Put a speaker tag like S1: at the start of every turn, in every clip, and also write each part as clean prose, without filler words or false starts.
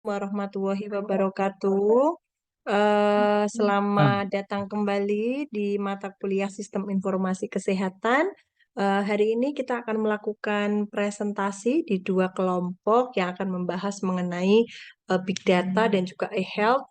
S1: Warahmatullahi wabarakatuh. Selamat datang kembali di mata kuliah Sistem Informasi Kesehatan. Hari ini kita akan melakukan presentasi di dua kelompok yang akan membahas mengenai Big Data dan juga e-health.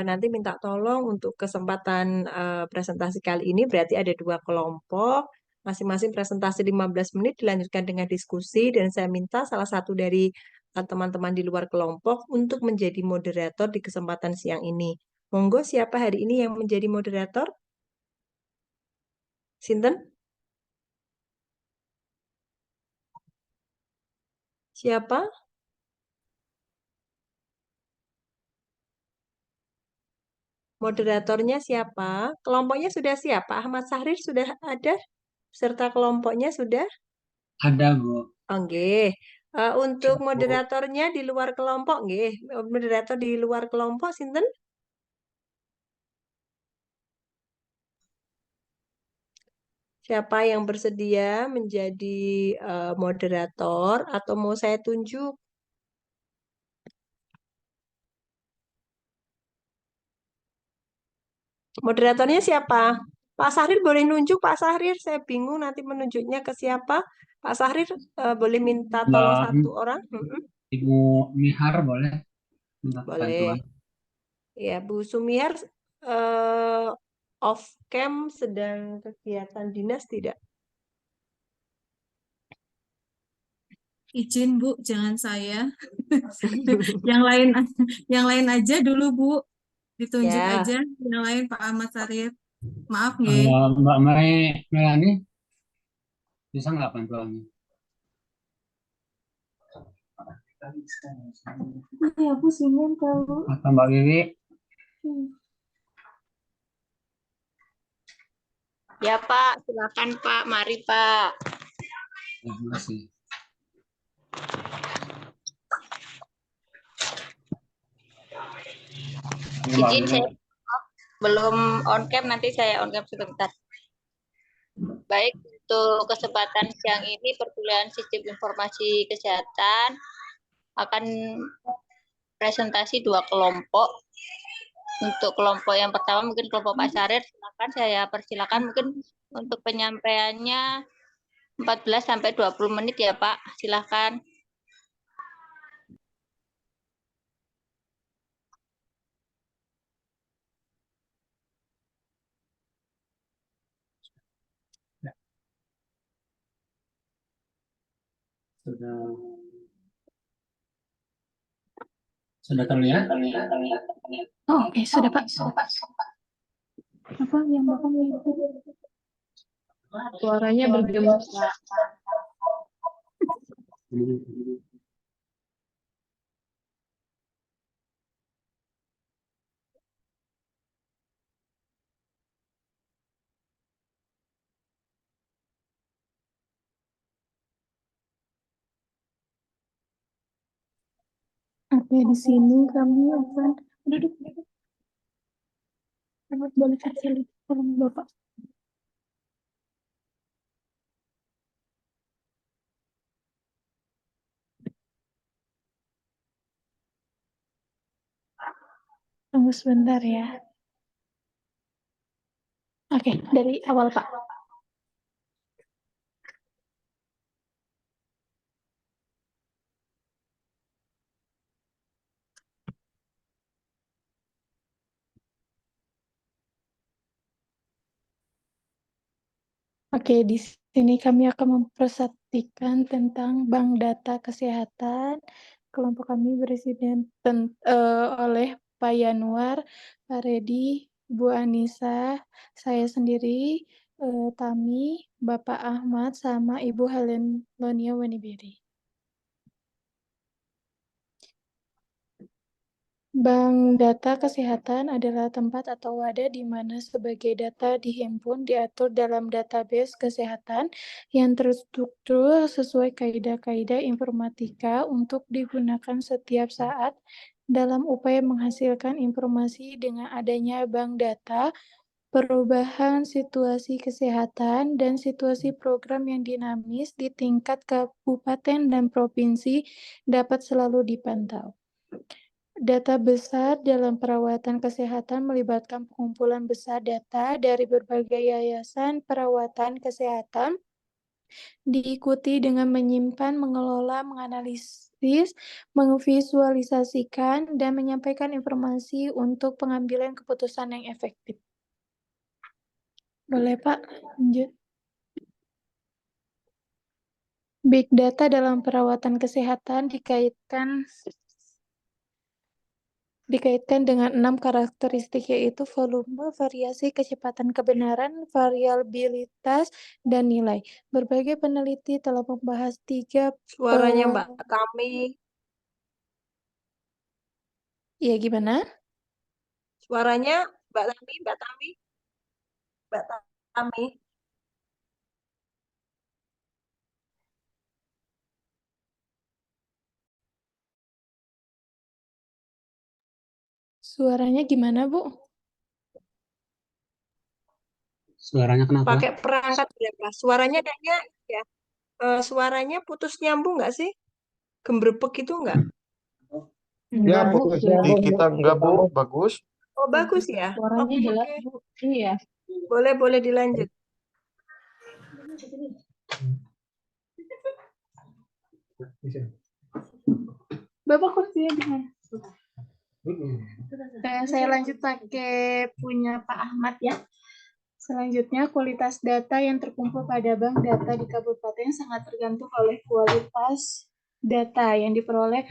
S1: Nanti minta tolong untuk kesempatan presentasi kali ini berarti ada dua kelompok. Masing-masing presentasi 15 menit dilanjutkan dengan diskusi dan saya minta salah satu dari teman-teman di luar kelompok untuk menjadi moderator di kesempatan siang ini. Monggo siapa hari ini yang menjadi moderator? Sinten? Siapa? Moderatornya siapa? Kelompoknya sudah siap? Pak Ahmad Sahrir sudah ada? Serta kelompoknya sudah?
S2: Ada, Bu.
S1: Oke. Untuk
S2: Siap, Bu.
S1: moderatornya di luar kelompok, nggih. Moderator di luar kelompok, Sinten? Siapa yang bersedia menjadi moderator atau mau saya tunjuk? Moderatornya siapa? Pak Sahrir boleh nunjuk Pak Sahrir. Saya bingung nanti menunjuknya ke siapa. Pak Sahrir boleh minta tolong
S2: Mbak
S1: satu orang?
S2: Ibu Mihar boleh minta bantuan.
S1: Boleh. Ya, Bu Sumiar eh, off cam sedang kegiatan dinas tidak?
S3: Izin Bu, jangan saya. Yang lain yang lain aja dulu Bu. Ditunjuk
S1: Ya,
S3: aja yang lain Pak Ahmad Sarif. Maaf nggih.
S2: Mbak Mai Melani bisa nggak bantuannya?
S3: Iya, aku singen kalau.
S2: Atau Mbak Wiwi?
S4: Ya Pak, silakan Pak, mari Pak.
S2: Terima kasih. Ini Mbak
S4: Izin
S2: Wiwi.
S4: saya belum on cam, nanti saya on cam sebentar. Baik, untuk kesempatan siang ini perkuliahan Sistem Informasi Kesehatan akan presentasi dua kelompok. Untuk kelompok yang pertama mungkin kelompok Pak Syarif, silakan saya persilakan mungkin untuk penyampaiannya 14 sampai 20 menit ya Pak, silakan.
S2: Sudah terlihat?
S3: Oh, oke, sudah Pak. Apa yang Bapak itu?
S4: Suaranya bergema Pak.
S3: Oke, di sini kami akan duduk. Boleh kecil, tolong Bapak. Tunggu sebentar ya. Oke, dari awal Pak. Oke, di sini kami akan mempresentasikan tentang Bank Data Kesehatan. Kelompok kami berisi oleh Pak Yanuar, Pak Redi, Bu Anissa, saya sendiri, Tami, Bapak Ahmad, sama Ibu Helen Lonia Waniberi. Bank data kesehatan adalah tempat atau wadah di mana sebagai data dihimpun diatur dalam database kesehatan yang terstruktur sesuai kaidah-kaidah informatika untuk digunakan setiap saat dalam upaya menghasilkan informasi. Dengan adanya bank data, perubahan situasi kesehatan dan situasi program yang dinamis di tingkat kabupaten dan provinsi dapat selalu dipantau. Data besar dalam perawatan kesehatan melibatkan pengumpulan besar data dari berbagai yayasan perawatan kesehatan, diikuti dengan menyimpan, mengelola, menganalisis, memvisualisasikan, dan menyampaikan informasi untuk pengambilan keputusan yang efektif. Boleh, Pak? Lanjut. Big data dalam perawatan kesehatan dikaitkan dengan 6 karakteristik, yaitu volume, variasi, kecepatan kebenaran, variabilitas, dan nilai. Berbagai peneliti telah membahas 3
S1: Suaranya Mbak Tami.
S3: Ya, gimana?
S1: Suaranya Mbak Tami. Mbak Tami.
S3: Suaranya gimana, Bu?
S2: Suaranya kenapa?
S1: Pakai perangkat berapa? Suaranya kayaknya ya. Suaranya putus nyambung nggak sih? Gembrebek itu nggak?
S5: Ya,
S3: Enggak,
S5: di kita enggak, Bu. Bagus.
S1: Oh, bagus ya.
S3: Suaranya
S1: Oke,
S3: jelas,
S1: oke.
S3: Bu. Iya.
S1: Boleh dilanjut.
S3: Bapak kursinya di mana? Saya lanjut pakai punya Pak Ahmad ya. Selanjutnya, kualitas data yang terkumpul pada bank data di kabupaten sangat tergantung oleh kualitas data yang diperoleh.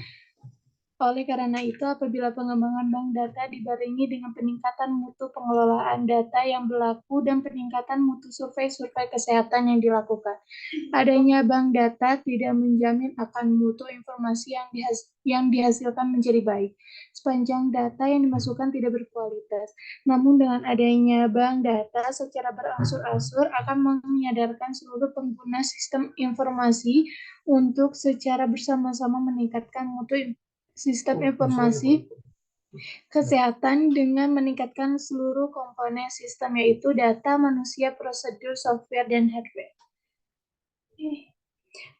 S3: Oleh karena itu, apabila pengembangan bank data dibarengi dengan peningkatan mutu pengelolaan data yang berlaku dan peningkatan mutu survei kesehatan yang dilakukan, adanya bank data tidak menjamin akan mutu informasi yang dihasilkan menjadi baik, sepanjang data yang dimasukkan tidak berkualitas. Namun dengan adanya bank data secara berangsur-angsur akan menyadarkan seluruh pengguna sistem informasi untuk secara bersama-sama meningkatkan mutu sistem informasi kesehatan dengan meningkatkan seluruh komponen sistem, yaitu data, manusia, prosedur, software, dan hardware.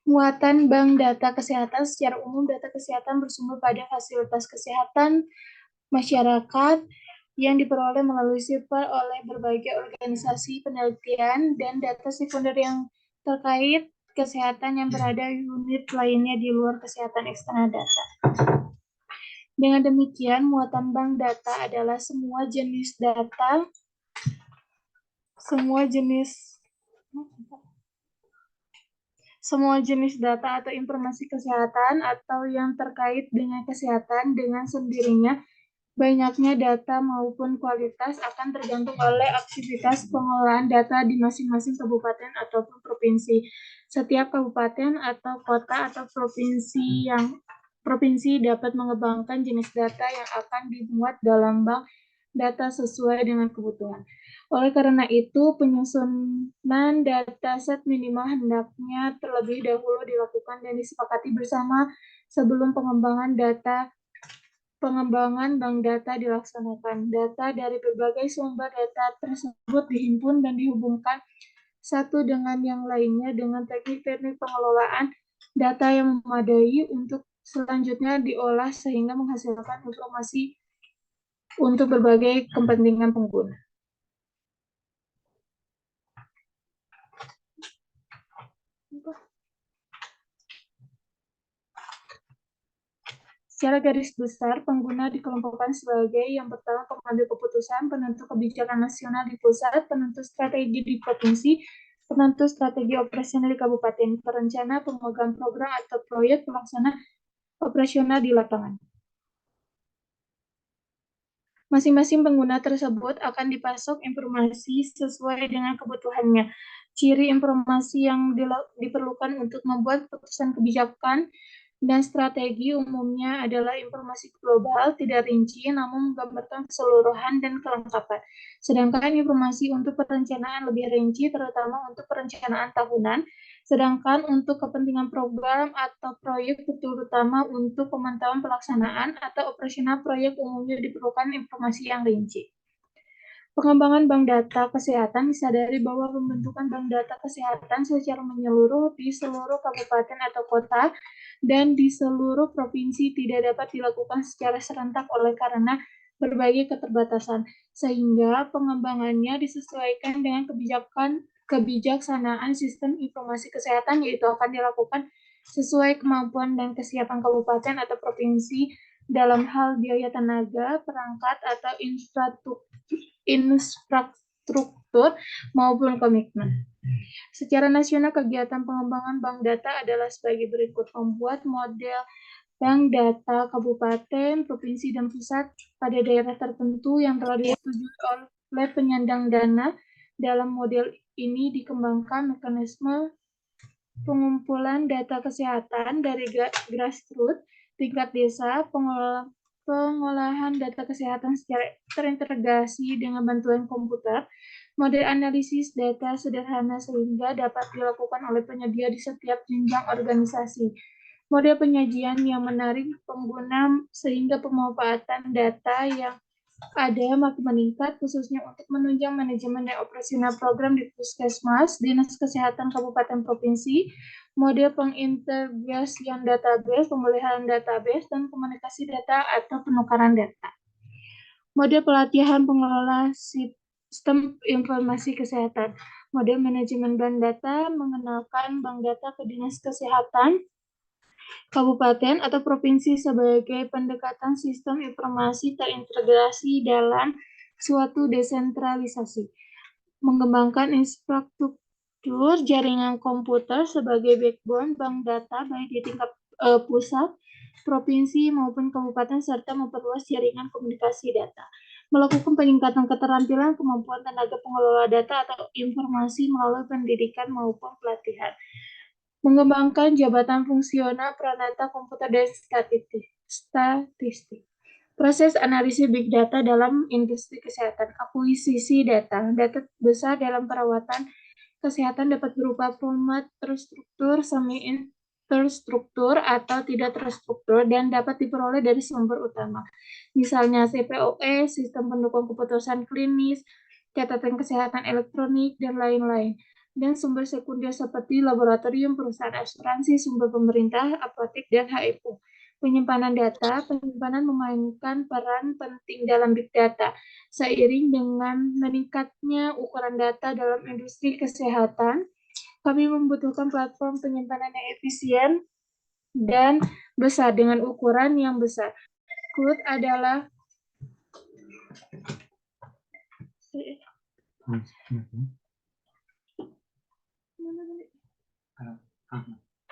S3: Muatan bank data kesehatan. Secara umum, data kesehatan bersumber pada fasilitas kesehatan masyarakat yang diperoleh melalui sifat oleh berbagai organisasi penelitian dan data sekunder yang terkait kesehatan yang berada unit lainnya di luar kesehatan eksternal data. Dengan demikian, muatan bank data adalah semua jenis data atau informasi kesehatan atau yang terkait dengan kesehatan dengan sendirinya. Banyaknya data maupun kualitas akan tergantung oleh aktivitas pengelolaan data di masing-masing kabupaten ataupun provinsi. Setiap kabupaten atau kota atau provinsi dapat mengembangkan jenis data yang akan dimuat dalam bank data sesuai dengan kebutuhan. Oleh karena itu, penyusunan dataset minimal hendaknya terlebih dahulu dilakukan dan disepakati bersama sebelum pengembangan bank data dilaksanakan. Data dari berbagai sumber data tersebut dihimpun dan dihubungkan satu dengan yang lainnya dengan teknik-teknik pengelolaan data yang memadai untuk selanjutnya diolah sehingga menghasilkan informasi untuk berbagai kepentingan pengguna. Secara garis besar, pengguna dikelompokkan sebagai yang pertama pengambil keputusan, penentu kebijakan nasional di pusat, penentu strategi di provinsi, penentu strategi operasional di kabupaten, perencana, pemegang program atau proyek, pelaksana operasional di lapangan. Masing-masing pengguna tersebut akan dipasok informasi sesuai dengan kebutuhannya. Ciri informasi yang diperlukan untuk membuat keputusan kebijakan dan strategi umumnya adalah informasi global, tidak rinci, namun menggambarkan keseluruhan dan kelengkapan. Sedangkan informasi untuk perencanaan lebih rinci, terutama untuk perencanaan tahunan. Sedangkan untuk kepentingan program atau proyek, terutama untuk pemantauan pelaksanaan atau operasional proyek, umumnya diperlukan informasi yang rinci. Pengembangan bank data kesehatan disadari bahwa pembentukan bank data kesehatan secara menyeluruh di seluruh kabupaten atau kota dan di seluruh provinsi tidak dapat dilakukan secara serentak oleh karena berbagai keterbatasan, sehingga pengembangannya disesuaikan dengan kebijaksanaan sistem informasi kesehatan, yaitu akan dilakukan sesuai kemampuan dan kesiapan kabupaten atau provinsi dalam hal biaya tenaga, perangkat, atau infrastruktur maupun komitmen. Secara nasional, kegiatan pengembangan bank data adalah sebagai berikut: membuat model bank data kabupaten, provinsi, dan pusat pada daerah tertentu yang telah disetujui oleh penyandang dana. Dalam model ini dikembangkan mekanisme pengumpulan data kesehatan dari grassroots, tingkat desa, pengolahan data kesehatan secara terintegrasi dengan bantuan komputer, model analisis data sederhana sehingga dapat dilakukan oleh penyedia di setiap jenjang organisasi, model penyajian yang menarik pengguna sehingga pemanfaatan data yang ada makin meningkat, khususnya untuk menunjang manajemen dan operasional program di puskesmas, dinas kesehatan kabupaten provinsi, model pengintegrasian database, pemeliharaan database, dan komunikasi data atau penukaran data. Model pelatihan pengelola sistem informasi kesehatan, model manajemen bank data, mengenalkan bank data ke dinas kesehatan kabupaten atau provinsi sebagai pendekatan sistem informasi terintegrasi dalam suatu desentralisasi. Mengembangkan infrastruktur jaringan komputer sebagai backbone bank data baik di tingkat pusat, provinsi maupun kabupaten serta memperluas jaringan komunikasi data. Melakukan peningkatan keterampilan kemampuan tenaga pengelola data atau informasi melalui pendidikan maupun pelatihan. Mengembangkan jabatan fungsional peranata komputer dan statistik. Proses analisis big data dalam industri kesehatan. Akuisisi data. Data besar dalam perawatan kesehatan dapat berupa format terstruktur, semi terstruktur, atau tidak terstruktur dan dapat diperoleh dari sumber utama. Misalnya CPOE, sistem pendukung keputusan klinis, catatan kesehatan elektronik, dan lain-lain. Dan sumber sekunder seperti laboratorium, perusahaan asuransi, sumber pemerintah, apotek, dan HMO. Penyimpanan data, penyimpanan memainkan peran penting dalam big data. Seiring dengan meningkatnya ukuran data dalam industri kesehatan, kami membutuhkan platform penyimpanan yang efisien dan besar dengan ukuran yang besar. Cloud adalah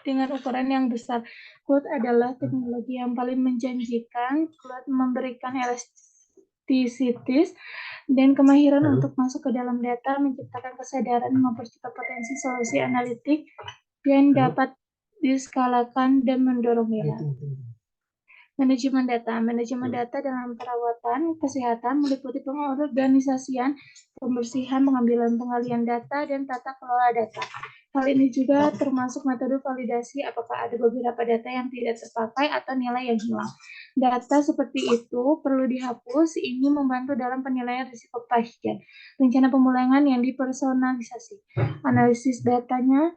S3: dengan ukuran yang besar. Cloud adalah teknologi yang paling menjanjikan. Cloud memberikan elastisitas dan kemahiran untuk masuk ke dalam data, menciptakan kesadaran, mempercepat potensi solusi analitik yang dapat diskalakan dan mendorong nilai. Manajemen data dalam perawatan kesehatan meliputi pengorganisasian, pembersihan, pengambilan pengalian data, dan tata kelola data. Hal ini juga termasuk metode validasi apakah ada beberapa data yang tidak terpakai atau nilai yang hilang. Data seperti itu perlu dihapus, ini membantu dalam penilaian risiko pasien. Rencana pemulangan yang dipersonalisasi. Analisis datanya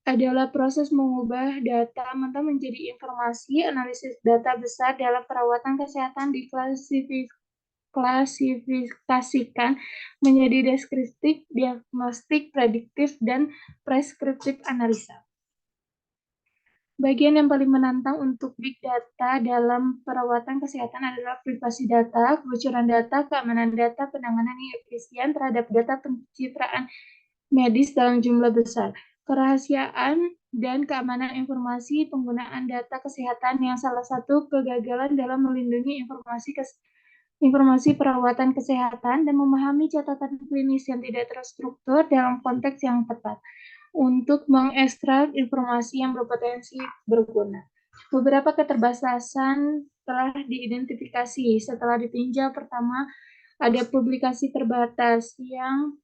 S3: adalah proses mengubah data mentah menjadi informasi. Analisis data besar dalam perawatan kesehatan diklasifikasikan menjadi deskriptif, diagnostik, prediktif, dan preskriptif analisa. Bagian yang paling menantang untuk big data dalam perawatan kesehatan adalah privasi data, kebocoran data, keamanan data, penanganan yang efisien terhadap data pencitraan medis dalam jumlah besar, kerahasiaan dan keamanan informasi, penggunaan data kesehatan yang salah satu kegagalan dalam melindungi informasi perawatan kesehatan, dan memahami catatan klinis yang tidak terstruktur dalam konteks yang tepat untuk mengekstrak informasi yang berpotensi berguna. Beberapa keterbatasan telah diidentifikasi setelah ditinjau. Pertama, ada publikasi terbatas yang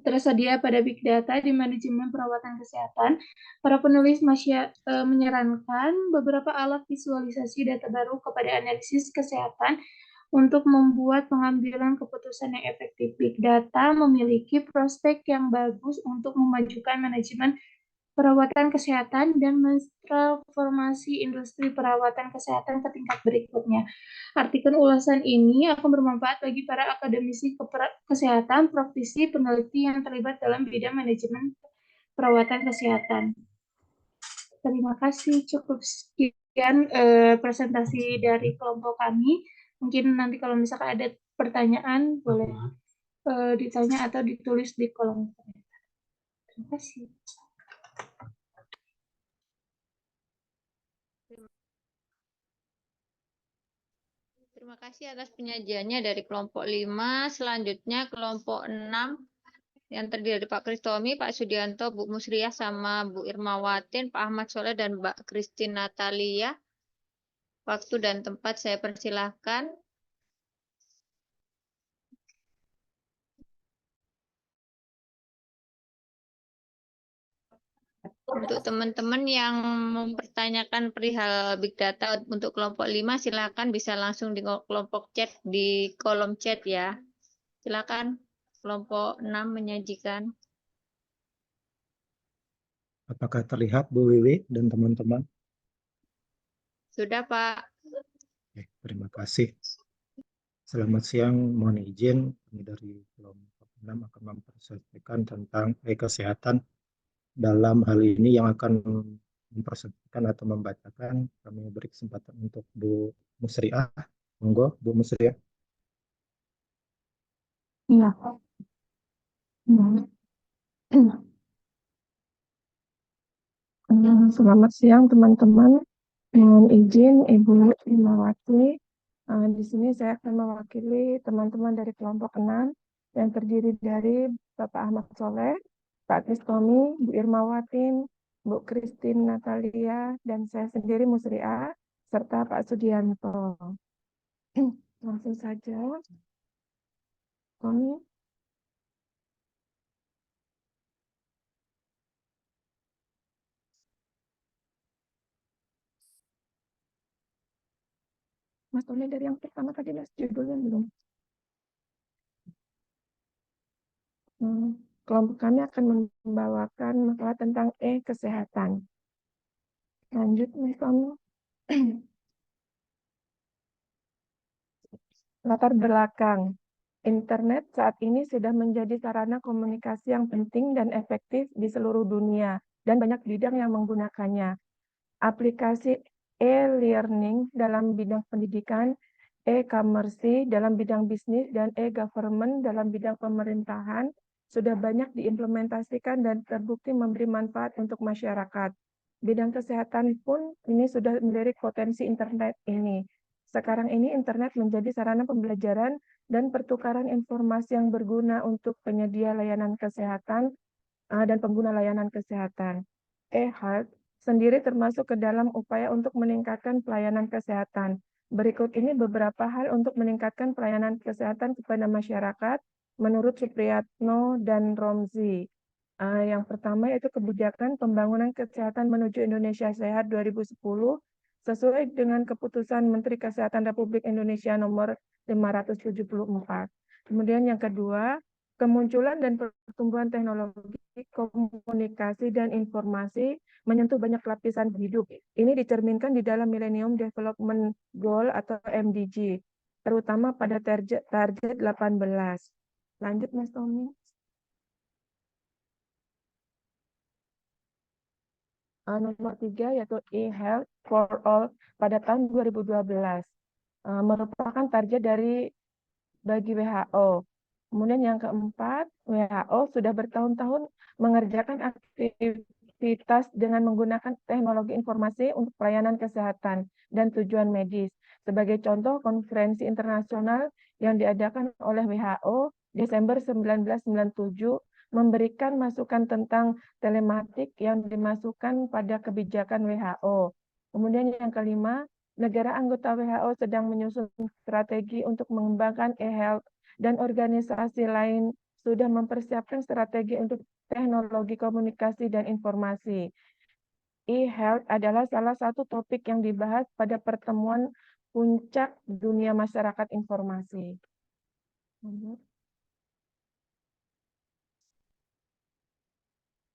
S3: tersedia pada big data di manajemen perawatan kesehatan. Para penulis menyarankan beberapa alat visualisasi data baru kepada analisis kesehatan untuk membuat pengambilan keputusan yang efektif. Big Data memiliki prospek yang bagus untuk memajukan manajemen perawatan kesehatan dan mentransformasi industri perawatan kesehatan ke tingkat berikutnya. Artikel ulasan ini akan bermanfaat bagi para akademisi kesehatan, praktisi, peneliti yang terlibat dalam bidang manajemen perawatan kesehatan. Terima kasih, cukup sekian presentasi dari kelompok kami. Mungkin nanti kalau misalkan ada pertanyaan, boleh ditanya atau ditulis di kolom komentar. Terima kasih.
S4: Terima kasih atas penyajiannya dari kelompok 5. Selanjutnya kelompok 6 yang terdiri dari Pak Kristomi, Pak Sudianto, Bu Musriah, sama Bu Irmawatin, Pak Ahmad Soleh, dan Mbak Christine Natalia. Waktu dan tempat saya persilahkan. Untuk teman-teman yang mempertanyakan perihal Big Data untuk kelompok 5, silakan bisa langsung di kelompok chat, di kolom chat ya. Silakan kelompok 6 menyajikan.
S6: Apakah terlihat Bu Wiwi dan teman-teman?
S4: Sudah, Pak.
S6: Oke, terima kasih. Selamat siang, mohon izin kami dari kelompok 6 akan mempresentasikan tentang kesehatan. Dalam hal ini yang akan mempresentasikan atau membacakan, kami beri kesempatan untuk Bu Musriah. Monggo, Bu Musriah.
S3: Iya. Selamat siang teman-teman. Mohon izin Ibu Irmawati. Di sini saya akan mewakili teman-teman dari kelompok 6 yang terdiri dari Bapak Ahmad Soleh, Pak Kristomi, Bu Irmawatin, Bu Christine Natalia, dan saya sendiri Musriah, serta Pak Sudianto. Langsung saja. Tommy. Mas Tommy dari yang pertama tadi mas judulnya belum. Kelompok kami akan membawakan masalah tentang kesehatan. Lanjut, Mas Tommy. Latar belakang. Internet saat ini sudah menjadi sarana komunikasi yang penting dan efektif di seluruh dunia, dan banyak bidang yang menggunakannya. Aplikasi e-learning dalam bidang pendidikan, e-commerce dalam bidang bisnis, dan e-government dalam bidang pemerintahan sudah banyak diimplementasikan dan terbukti memberi manfaat untuk masyarakat. Bidang kesehatan pun ini sudah melirik potensi internet ini. Sekarang ini internet menjadi sarana pembelajaran dan pertukaran informasi yang berguna untuk penyedia layanan kesehatan dan pengguna layanan kesehatan. E-health sendiri termasuk ke dalam upaya untuk meningkatkan pelayanan kesehatan. Berikut ini beberapa hal untuk meningkatkan pelayanan kesehatan kepada masyarakat menurut Supriyatno dan Romzi. Yang pertama yaitu kebijakan pembangunan kesehatan menuju Indonesia Sehat 2010 sesuai dengan keputusan Menteri Kesehatan Republik Indonesia nomor 574. Kemudian yang kedua, kemunculan dan pertumbuhan teknologi komunikasi dan informasi menyentuh banyak lapisan hidup. Ini dicerminkan di dalam Millennium Development Goal atau MDG, terutama pada target 18. Lanjut, Mas Tommy. Nomor 3 yaitu e-health for all pada tahun 2012. Merupakan target bagi WHO. Kemudian yang keempat, WHO sudah bertahun-tahun mengerjakan aktivitas dengan menggunakan teknologi informasi untuk pelayanan kesehatan dan tujuan medis. Sebagai contoh, konferensi internasional yang diadakan oleh WHO Desember 1997 memberikan masukan tentang telematik yang dimasukkan pada kebijakan WHO. Kemudian yang kelima, negara anggota WHO sedang menyusun strategi untuk mengembangkan e-health dan organisasi lain sudah mempersiapkan strategi untuk teknologi komunikasi dan informasi. E-health adalah salah satu topik yang dibahas pada pertemuan
S7: puncak dunia masyarakat informasi.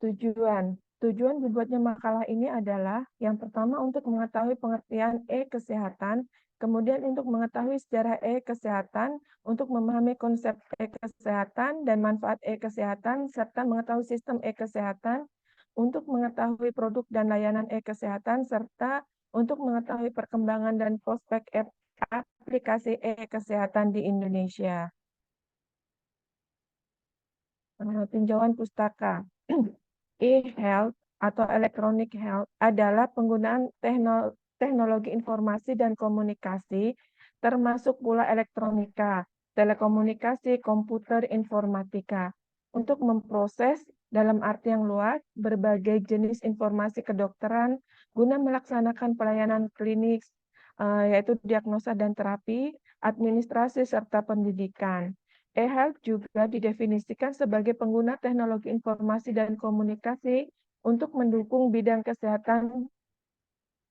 S7: Tujuan dibuatnya makalah ini adalah yang pertama untuk mengetahui pengertian e-kesehatan, kemudian untuk mengetahui sejarah e-kesehatan, untuk memahami konsep e-kesehatan dan manfaat e-kesehatan, serta mengetahui sistem e-kesehatan, untuk mengetahui produk dan layanan e-kesehatan, serta untuk mengetahui perkembangan dan prospek aplikasi e-kesehatan di Indonesia. Tinjauan pustaka. E-health atau electronic health adalah penggunaan teknologi informasi dan komunikasi, termasuk pula elektronika, telekomunikasi, komputer, informatika, untuk memproses dalam arti yang luas berbagai jenis informasi kedokteran guna melaksanakan pelayanan klinik, yaitu diagnosa dan terapi, administrasi, serta pendidikan. E-health juga didefinisikan sebagai pengguna teknologi informasi dan komunikasi untuk mendukung bidang kesehatan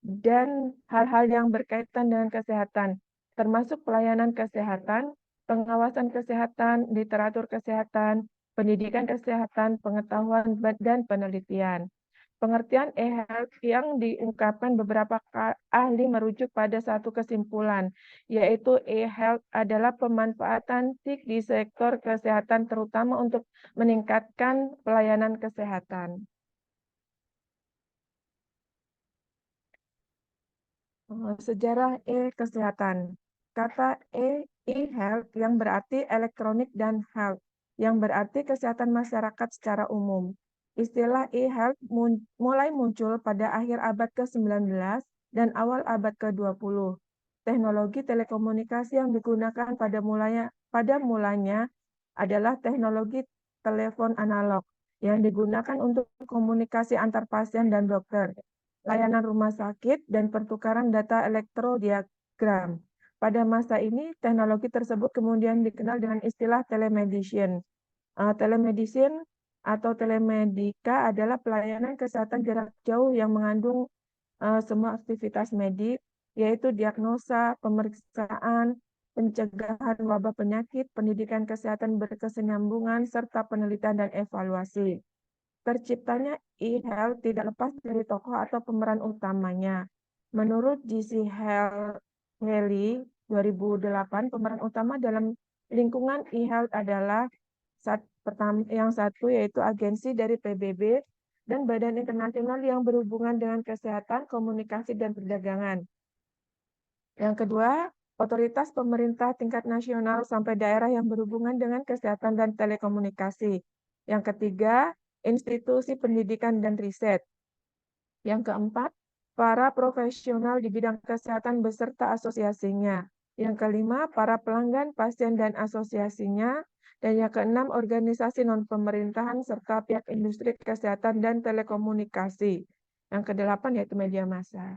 S7: dan hal-hal yang berkaitan dengan kesehatan, termasuk pelayanan kesehatan, pengawasan kesehatan, literatur kesehatan, pendidikan kesehatan, pengetahuan, dan penelitian. Pengertian e-health yang diungkapkan beberapa ahli merujuk pada satu kesimpulan, yaitu e-health adalah pemanfaatan TIK di sektor kesehatan terutama untuk meningkatkan pelayanan kesehatan. Sejarah e-kesehatan. Kata e-health yang berarti elektronik dan health, yang berarti kesehatan masyarakat secara umum. Istilah e-health mulai muncul pada akhir abad ke-19 dan awal abad ke-20. Teknologi telekomunikasi yang digunakan pada mulanya adalah teknologi telepon analog yang digunakan untuk komunikasi antar pasien dan dokter, layanan rumah sakit, dan pertukaran data elektrodiagram. Pada masa ini, teknologi tersebut kemudian dikenal dengan istilah telemedicine. Telemedicine atau telemedika adalah pelayanan kesehatan jarak jauh yang mengandung semua aktivitas medik, yaitu diagnosa, pemeriksaan, pencegahan wabah penyakit, pendidikan kesehatan berkesinambungan, serta penelitian dan evaluasi. Terciptanya e-health tidak lepas dari tokoh atau pemeran utamanya. Menurut G.C. Haley 2008, pemeran utama dalam lingkungan e-health adalah yang satu yaitu agensi dari PBB dan badan internasional yang berhubungan dengan kesehatan, komunikasi, dan perdagangan. Yang kedua, otoritas pemerintah tingkat nasional sampai daerah yang berhubungan dengan kesehatan dan telekomunikasi. Yang ketiga, institusi pendidikan dan riset. Yang keempat, para profesional di bidang kesehatan beserta asosiasinya. Yang kelima, para pelanggan, pasien, dan asosiasinya. Dan yang keenam, organisasi non-pemerintahan serta pihak industri kesehatan dan telekomunikasi. Yang kedelapan yaitu media massa.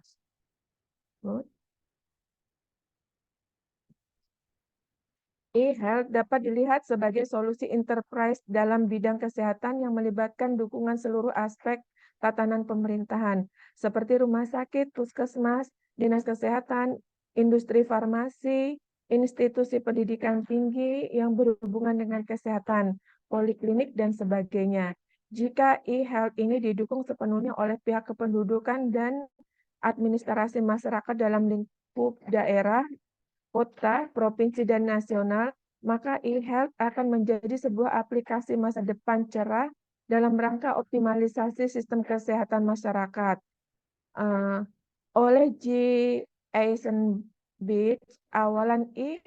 S7: E-health dapat dilihat sebagai solusi enterprise dalam bidang kesehatan yang melibatkan dukungan seluruh aspek tatanan pemerintahan, seperti rumah sakit, puskesmas, dinas kesehatan, industri farmasi, institusi pendidikan tinggi yang berhubungan dengan kesehatan, poliklinik, dan sebagainya. Jika e-health ini didukung sepenuhnya oleh pihak kependudukan dan administrasi masyarakat dalam lingkup daerah, kota, provinsi, dan nasional, maka e-health akan menjadi sebuah aplikasi masa depan cerah dalam rangka optimalisasi sistem kesehatan masyarakat. Oleh G. Eisenbich, awalan E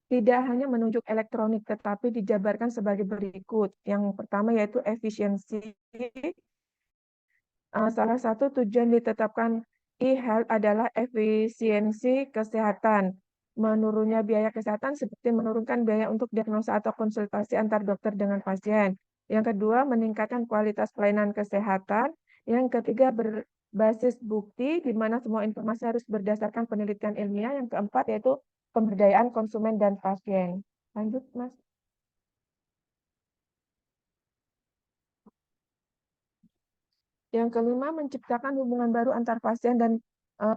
S7: tidak hanya menunjuk elektronik, tetapi dijabarkan sebagai berikut. Yang pertama yaitu efisiensi. Salah satu tujuan ditetapkan e-health adalah efisiensi kesehatan. Menurunnya biaya kesehatan seperti menurunkan biaya untuk diagnosa atau konsultasi antar dokter dengan pasien. Yang kedua, meningkatkan kualitas pelayanan kesehatan. Yang ketiga, berbasis bukti, di mana semua informasi harus berdasarkan penelitian ilmiah. Yang keempat, yaitu pemberdayaan konsumen dan pasien. Lanjut, Mas. Yang kelima, menciptakan hubungan baru antar pasien dan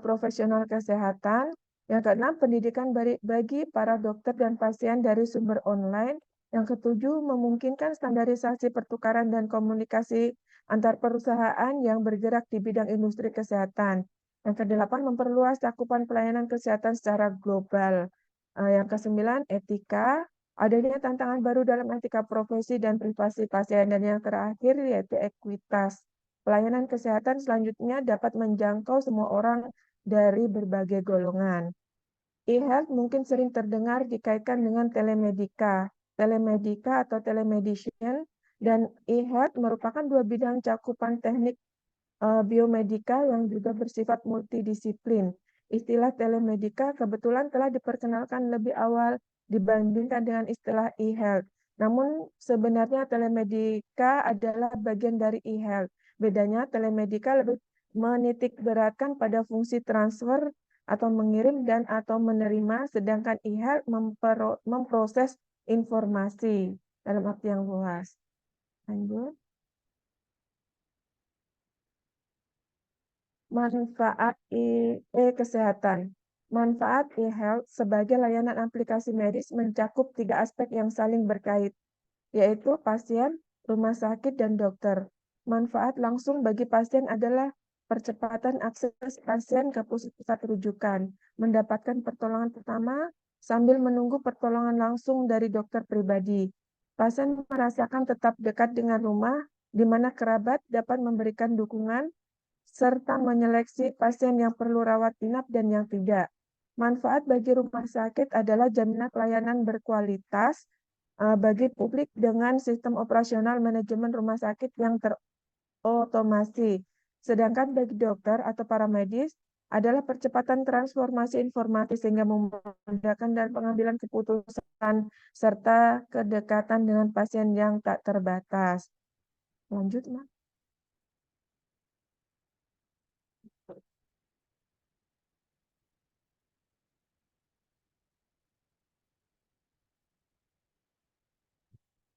S7: profesional kesehatan. Yang keenam, pendidikan bagi para dokter dan pasien dari sumber online. Yang ketujuh, memungkinkan standarisasi pertukaran dan komunikasi antar perusahaan yang bergerak di bidang industri kesehatan. Yang kedelapan, memperluas cakupan pelayanan kesehatan secara global. Yang kesembilan, etika. Adanya tantangan baru dalam etika profesi dan privasi pasien. Dan yang terakhir, yaitu ekuitas. Pelayanan kesehatan selanjutnya dapat menjangkau semua orang dari berbagai golongan. E-health mungkin sering terdengar dikaitkan dengan telemedika atau telemedicine, dan e-health merupakan dua bidang cakupan teknik biomedika yang juga bersifat multidisiplin. Istilah telemedika kebetulan telah diperkenalkan lebih awal dibandingkan dengan istilah e-health. Namun sebenarnya telemedika adalah bagian dari e-health. Bedanya telemedika lebih menitik beratkan pada fungsi transfer atau mengirim dan atau menerima, sedangkan e-health memproses informasi dalam arti yang luas. Lanjut. Manfaat e-kesehatan. Manfaat e-health sebagai layanan aplikasi medis mencakup 3 aspek yang saling berkait, yaitu pasien, rumah sakit, dan dokter. Manfaat langsung bagi pasien adalah percepatan akses pasien ke pusat rujukan, mendapatkan pertolongan pertama sambil menunggu pertolongan langsung dari dokter pribadi. Pasien merasakan tetap dekat dengan rumah, di mana kerabat dapat memberikan dukungan serta menyeleksi pasien yang perlu rawat inap dan yang tidak. Manfaat bagi rumah sakit adalah jaminan pelayanan berkualitas bagi publik dengan sistem operasional manajemen rumah sakit yang terotomasi. Sedangkan bagi dokter atau para medis adalah percepatan transformasi informasi sehingga memudahkan dan pengambilan keputusan serta kedekatan dengan pasien yang tak terbatas. Lanjut, Mak.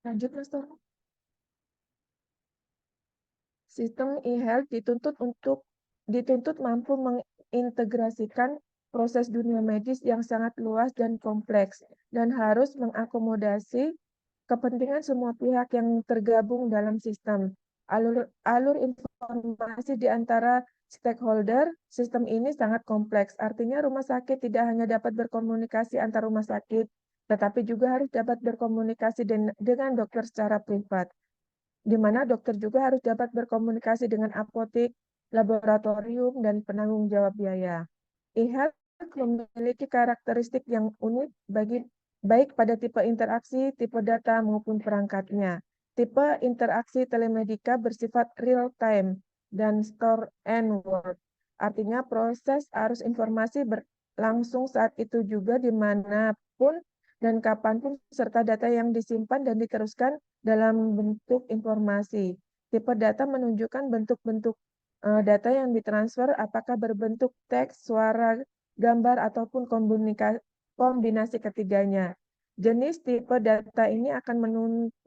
S7: Lanjut, Mas Toro. Sistem e-health dituntut mampu mengintegrasikan proses dunia medis yang sangat luas dan kompleks dan harus mengakomodasi kepentingan semua pihak yang tergabung dalam sistem. Alur informasi di antara stakeholder sistem ini sangat kompleks. Artinya rumah sakit tidak hanya dapat berkomunikasi antar rumah sakit, tetapi juga harus dapat berkomunikasi dengan dokter secara privat, di mana dokter juga harus dapat berkomunikasi dengan apotek, laboratorium, dan penanggung jawab biaya. E-health memiliki karakteristik yang unik baik pada tipe interaksi, tipe data, maupun perangkatnya. Tipe interaksi telemedika bersifat real-time dan store and work. Artinya proses arus informasi berlangsung saat itu juga dimanapun dan kapanpun, serta data yang disimpan dan diteruskan dalam bentuk informasi. Tipe data menunjukkan bentuk-bentuk data yang ditransfer, apakah berbentuk teks, suara, gambar, ataupun kombinasi ketiganya. Jenis tipe data ini akan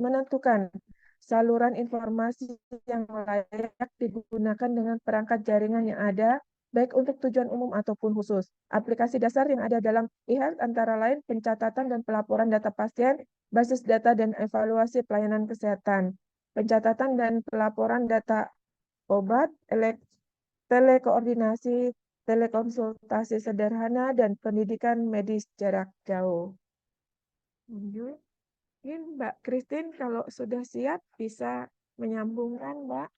S7: menentukan saluran informasi yang layak digunakan dengan perangkat jaringan yang ada, baik untuk tujuan umum ataupun khusus. Aplikasi dasar yang ada dalam e-health antara lain pencatatan dan pelaporan data pasien, basis data dan evaluasi pelayanan kesehatan, pencatatan dan pelaporan data obat, telekoordinasi, telekonsultasi sederhana, dan pendidikan medis jarak jauh. Lanjut. Mungkin Mbak Christine kalau sudah siap bisa menyambungkan, Mbak.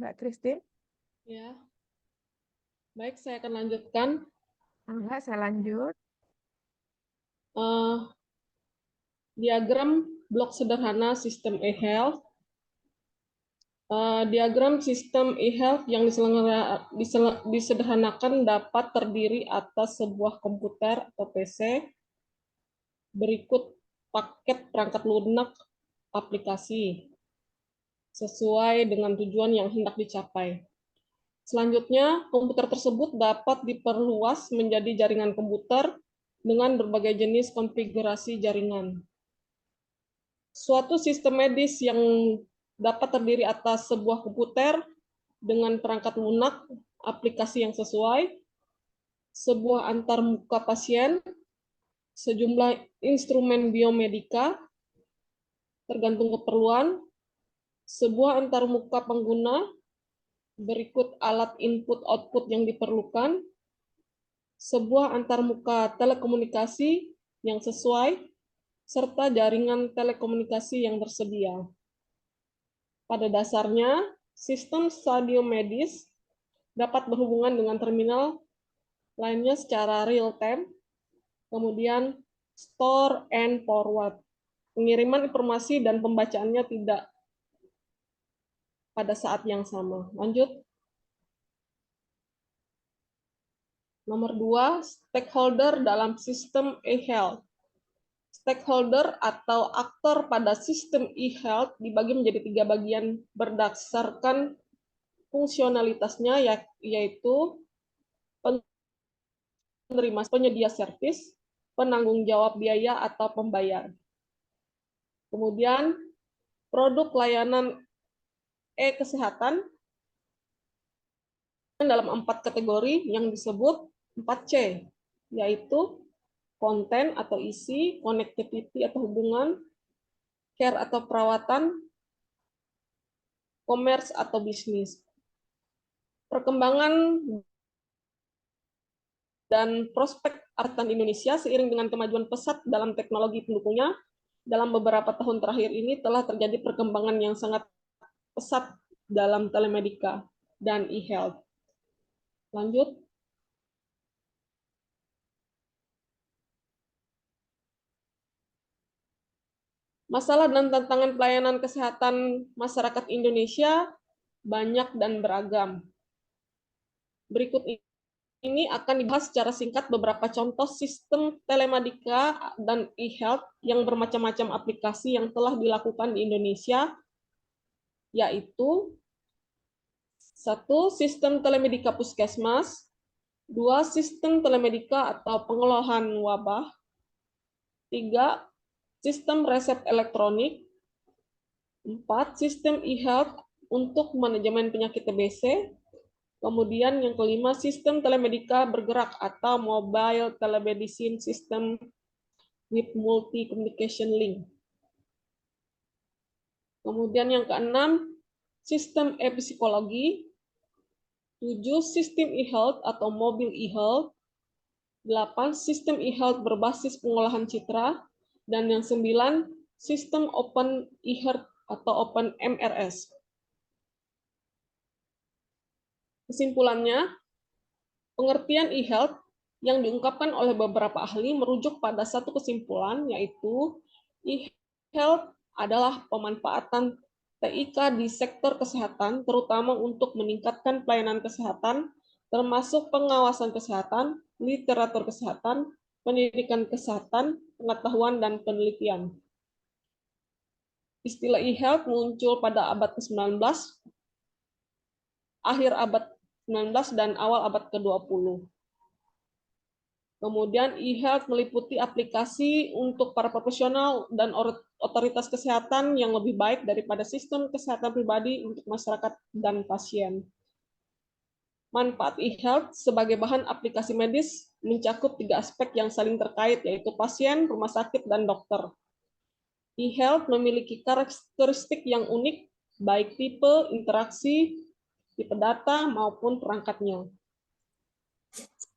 S7: Mbak Christine?
S8: Ya. Baik, saya akan lanjutkan.
S7: Enggak, saya lanjut.
S8: Diagram blok sederhana sistem e-health. Diagram sistem e-health yang disederhanakan dapat terdiri atas sebuah komputer atau PC, berikut paket perangkat lunak aplikasi, sesuai dengan tujuan yang hendak dicapai. Selanjutnya, komputer tersebut dapat diperluas menjadi jaringan komputer dengan berbagai jenis konfigurasi jaringan. Suatu sistem medis yang dapat terdiri atas sebuah komputer dengan perangkat lunak aplikasi yang sesuai, sebuah antarmuka pasien, sejumlah instrumen biomedika, tergantung keperluan, sebuah antarmuka pengguna, berikut alat input-output yang diperlukan, sebuah antarmuka telekomunikasi yang sesuai, serta jaringan telekomunikasi yang tersedia. Pada dasarnya, sistem stadium medis dapat berhubungan dengan terminal lainnya secara real-time, kemudian store and forward. Pengiriman informasi dan pembacaannya tidak pada saat yang sama. Lanjut. Nomor 2, stakeholder dalam sistem e-health. Stakeholder atau aktor pada sistem e-health dibagi menjadi 3 bagian berdasarkan fungsionalitasnya, yaitu penerima penyedia servis, penanggung jawab biaya atau pembayar. Kemudian produk layanan e-kesehatan dalam 4 kategori yang disebut 4C, yaitu konten atau isi, connectivity atau hubungan, care atau perawatan, commerce atau bisnis. Perkembangan dan prospek kesehatan Indonesia seiring dengan kemajuan pesat dalam teknologi pendukungnya, dalam beberapa tahun terakhir ini telah terjadi perkembangan yang sangat pesat dalam telemedika dan e-health. Lanjut. Masalah dan tantangan pelayanan kesehatan masyarakat Indonesia banyak dan beragam. Berikut ini akan dibahas secara singkat beberapa contoh sistem telemedika dan e-health yang bermacam-macam aplikasi yang telah dilakukan di Indonesia, yaitu 1. Sistem telemedika puskesmas, 2. Sistem telemedika atau pengolahan wabah, 3. Sistem resep elektronik, 4. Sistem e-health untuk manajemen penyakit TBC, kemudian yang kelima, sistem telemedika bergerak atau mobile telemedicine system with multi communication link. Kemudian yang keenam, sistem e-psikologi, 7. Sistem e-health atau mobil e-health, 8. Sistem e-health berbasis pengolahan citra, dan yang 9, sistem open e-health atau open MRS. Kesimpulannya, pengertian e-health yang diungkapkan oleh beberapa ahli merujuk pada satu kesimpulan, yaitu e-health adalah pemanfaatan TIK di sektor kesehatan, terutama untuk meningkatkan pelayanan kesehatan, termasuk pengawasan kesehatan, literatur kesehatan, pendidikan kesehatan, pengetahuan, dan penelitian. Istilah e-health muncul pada abad ke-19, akhir abad 19 dan awal abad ke-20. Kemudian e-health meliputi aplikasi untuk para profesional dan otoritas kesehatan yang lebih baik daripada sistem kesehatan pribadi untuk masyarakat dan pasien. Manfaat e-health sebagai bahan aplikasi medis mencakup 3 aspek yang saling terkait, yaitu pasien, rumah sakit, dan dokter. E-health memiliki karakteristik yang unik, baik tipe, interaksi, tipe data, maupun perangkatnya.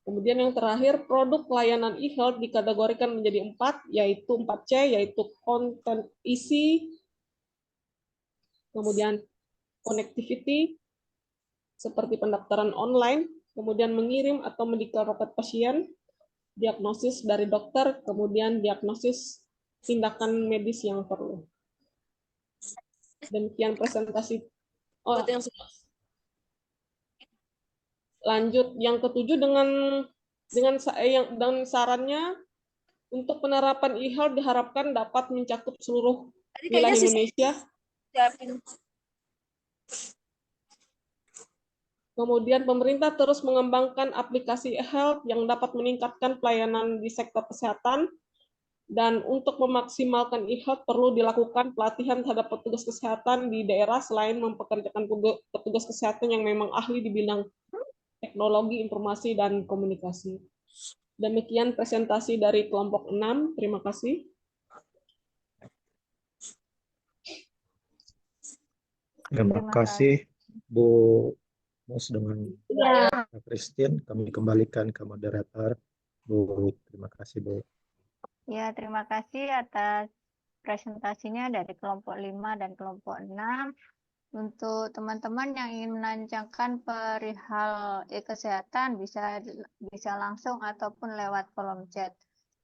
S8: Kemudian yang terakhir, produk layanan e-health dikategorikan menjadi 4, yaitu 4C, yaitu konten isi, kemudian connectivity, seperti pendaftaran online, kemudian mengirim atau mendeklarasikan pasien, diagnosis dari dokter, kemudian diagnosis tindakan medis yang perlu. Demikian presentasi. Lanjut yang ke-7 dengan sarannya untuk penerapan e-health diharapkan dapat mencakup seluruh wilayah Indonesia. Kemudian pemerintah terus mengembangkan aplikasi e-health yang dapat meningkatkan pelayanan di sektor kesehatan, dan untuk memaksimalkan e-health perlu dilakukan pelatihan terhadap petugas kesehatan di daerah selain mempekerjakan petugas kesehatan yang memang ahli di bidang teknologi informasi dan komunikasi. Demikian presentasi dari kelompok 6. Terima kasih.
S6: Terima
S4: Terima
S6: kasih Bu Mus dengan
S4: Ya.
S6: Kak Christine. Kami kembalikan ke moderator. Bu, terima kasih Bu.
S4: Ya, terima kasih atas presentasinya dari kelompok 5 dan kelompok 6. Untuk teman-teman yang ingin menanyakan perihal e-kesehatan bisa langsung ataupun lewat kolom chat.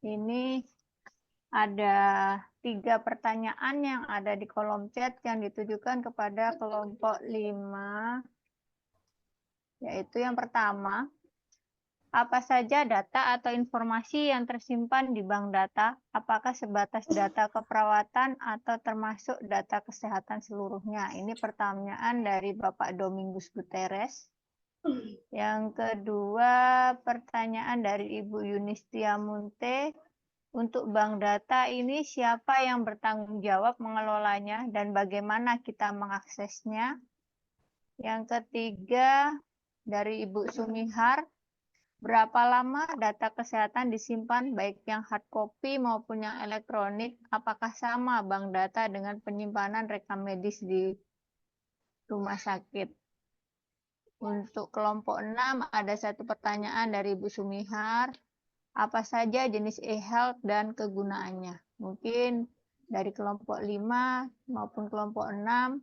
S4: Ini ada 3 pertanyaan yang ada di kolom chat yang ditujukan kepada kelompok 5. Yaitu yang pertama, apa saja data atau informasi yang tersimpan di bank data? Apakah sebatas data keperawatan atau termasuk data kesehatan seluruhnya? Ini pertanyaan dari Bapak Domingus Guterres. Yang kedua, pertanyaan dari Ibu Yunistia Munte. Untuk bank data ini siapa yang bertanggung jawab mengelolanya dan bagaimana kita mengaksesnya? Yang ketiga, dari Ibu Sumihar. Berapa lama data kesehatan disimpan, baik yang hard copy maupun yang elektronik? Apakah sama bank data dengan penyimpanan rekam medis di rumah sakit? Untuk kelompok 6, ada 1 pertanyaan dari Ibu Sumihar. Apa saja jenis e-health dan kegunaannya? Mungkin dari kelompok 5 maupun kelompok 6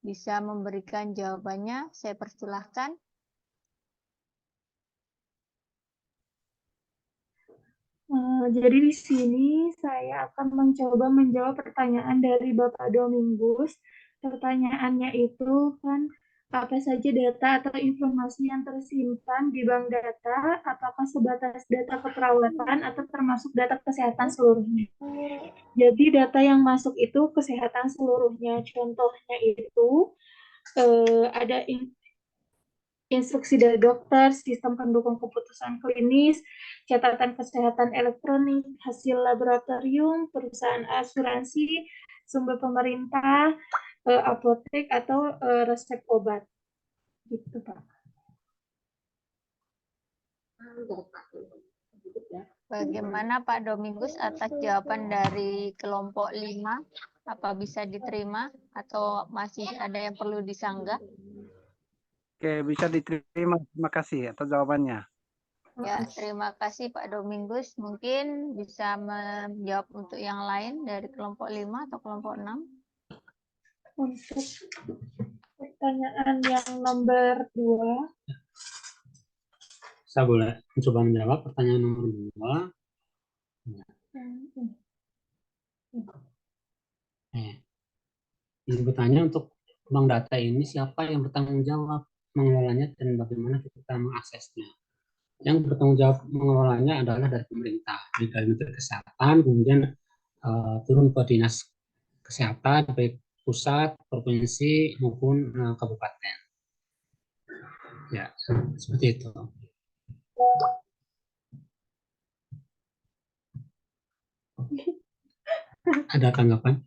S4: bisa memberikan jawabannya. Saya persilahkan.
S3: Jadi di sini saya akan mencoba menjawab pertanyaan dari Bapak Domingus. Pertanyaannya itu kan apa saja data atau informasi yang tersimpan di bank data, apakah sebatas data keperawatan atau termasuk data kesehatan seluruhnya. Jadi data yang masuk itu kesehatan seluruhnya. Contohnya itu ada instruksi dari dokter, sistem pendukung keputusan klinis, catatan kesehatan elektronik, hasil laboratorium, perusahaan asuransi, sumber pemerintah, apotek atau resep obat. Gitu, Pak.
S4: Bagaimana Pak Domingus atas jawaban dari kelompok 5? Apa bisa diterima atau masih ada yang perlu disanggah?
S9: Oke, bisa diterima. Terima kasih atas jawabannya.
S4: Ya, terima kasih Pak Domingus. Mungkin bisa menjawab untuk yang lain dari kelompok 5 atau kelompok 6?
S3: Untuk pertanyaan yang nomor 2.
S10: Saya boleh mencoba menjawab pertanyaan nomor 2. Ini bertanya untuk bank data ini siapa yang bertanggung jawab mengelolanya dan bagaimana kita mengaksesnya. Yang bertanggung jawab mengelolanya adalah dari pemerintah, dari Menteri Kesehatan, kemudian turun ke dinas kesehatan, baik pusat, provinsi maupun kabupaten. Ya, seperti itu. Ada tanggapan?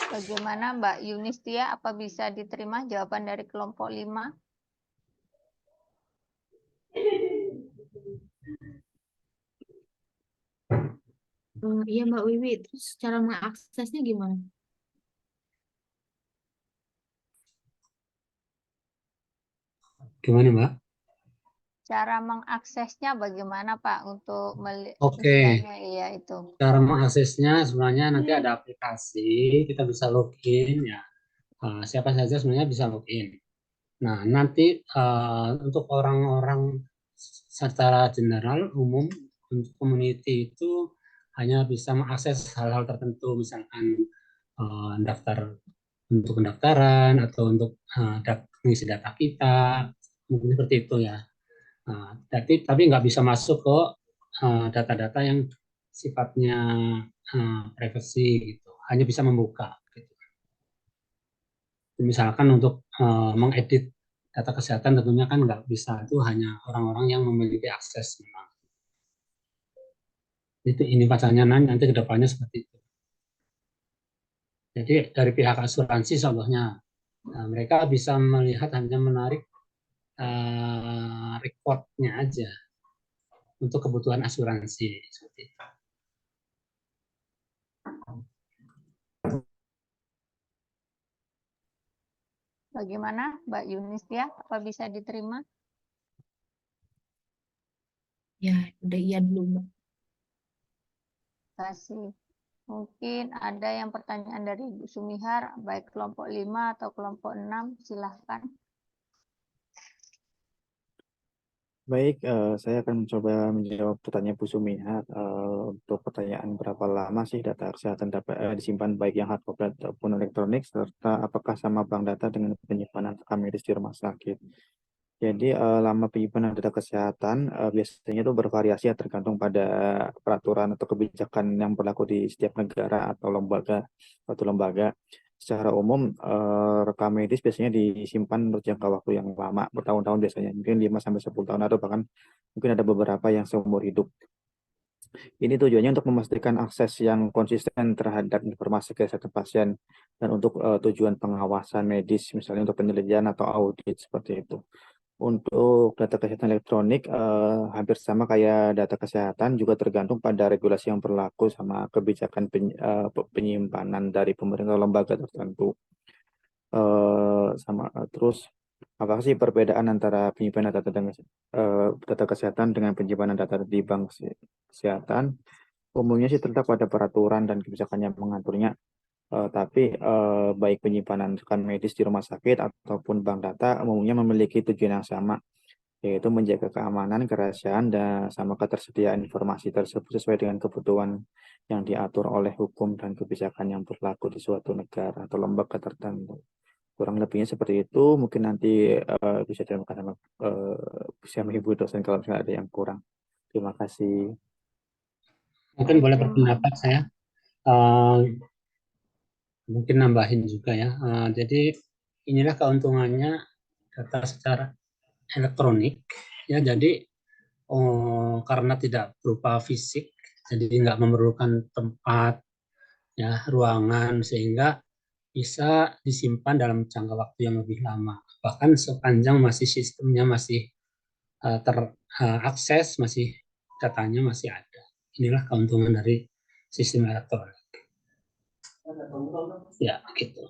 S4: Bagaimana Mbak Yunistia, apa bisa diterima jawaban dari kelompok 5?
S11: Iya Mbak Wiwi, terus cara mengaksesnya gimana?
S10: Gimana Mbak?
S4: Cara mengaksesnya bagaimana Pak untuk
S10: Oke.
S4: Iya itu.
S10: Cara mengaksesnya sebenarnya nanti ada aplikasi, kita bisa login ya. Siapa saja sebenarnya bisa login. Nah, nanti untuk orang-orang secara general umum untuk community itu hanya bisa mengakses hal-hal tertentu, misalkan daftar untuk pendaftaran atau untuk mengisi data kita, mungkin seperti itu ya. Tapi nggak bisa masuk ke data-data yang sifatnya privacy gitu, hanya bisa membuka. Gitu. Misalkan untuk mengedit data kesehatan tentunya kan nggak bisa, itu hanya orang-orang yang memiliki akses memang. Itu ini pasalnya nanti kedepannya seperti itu. Jadi dari pihak asuransi contohnya, mereka bisa melihat hanya menarik rekodnya aja untuk kebutuhan asuransi seperti itu.
S4: Bagaimana Mbak Yunistia? Apa bisa diterima?
S11: Ya, udah iya dulu, Mbak.
S4: Terima kasih. Mungkin ada yang pertanyaan dari Bu Sumihar, baik kelompok 5 atau kelompok 6, silahkan.
S12: Baik, saya akan mencoba menjawab pertanyaan Bu Sumihar. Untuk pertanyaan berapa lama sih data kesehatan dapat disimpan baik yang hard copy ataupun elektronik, serta apakah sama bank data dengan penyimpanan rekam medis di rumah sakit. Jadi lama penyimpanan data kesehatan biasanya itu bervariasi ya, tergantung pada peraturan atau kebijakan yang berlaku di setiap negara atau lembaga. Suatu lembaga. Secara umum rekam medis biasanya disimpan untuk jangka waktu yang lama, bertahun-tahun biasanya, mungkin 5-10 tahun atau bahkan mungkin ada beberapa yang seumur hidup. Ini tujuannya untuk memastikan akses yang konsisten terhadap informasi kesehatan pasien dan untuk tujuan pengawasan medis, misalnya untuk penelitian atau audit seperti itu. Untuk data kesehatan elektronik hampir sama kayak data kesehatan, juga tergantung pada regulasi yang berlaku sama kebijakan penyimpanan dari pemerintah lembaga tertentu. Terus apa sih perbedaan antara penyimpanan data kesehatan dengan penyimpanan data di bank kesehatan? Umumnya sih terletak pada peraturan dan kebijakan yang mengaturnya. Tapi baik penyimpanan rekam medis di rumah sakit ataupun bank data umumnya memiliki tujuan yang sama, yaitu menjaga keamanan, kerahasiaan, dan sama ketersediaan informasi tersebut sesuai dengan kebutuhan yang diatur oleh hukum dan kebijakan yang berlaku di suatu negara atau lembaga tertentu. Kurang lebihnya seperti itu. Mungkin nanti bisa dilakukan sama Ibu dosen kalau misalnya ada yang kurang. Terima kasih.
S10: Mungkin boleh berpendapat saya. Mungkin nambahin juga ya. Jadi inilah keuntungannya data secara elektronik ya. Jadi karena tidak berupa fisik, jadi nggak memerlukan tempat ya, ruangan, sehingga bisa disimpan dalam jangka waktu yang lebih lama. Bahkan sepanjang masih sistemnya masih terakses, masih datanya masih ada. Inilah keuntungan dari sistem elektronik. Ya, gitu.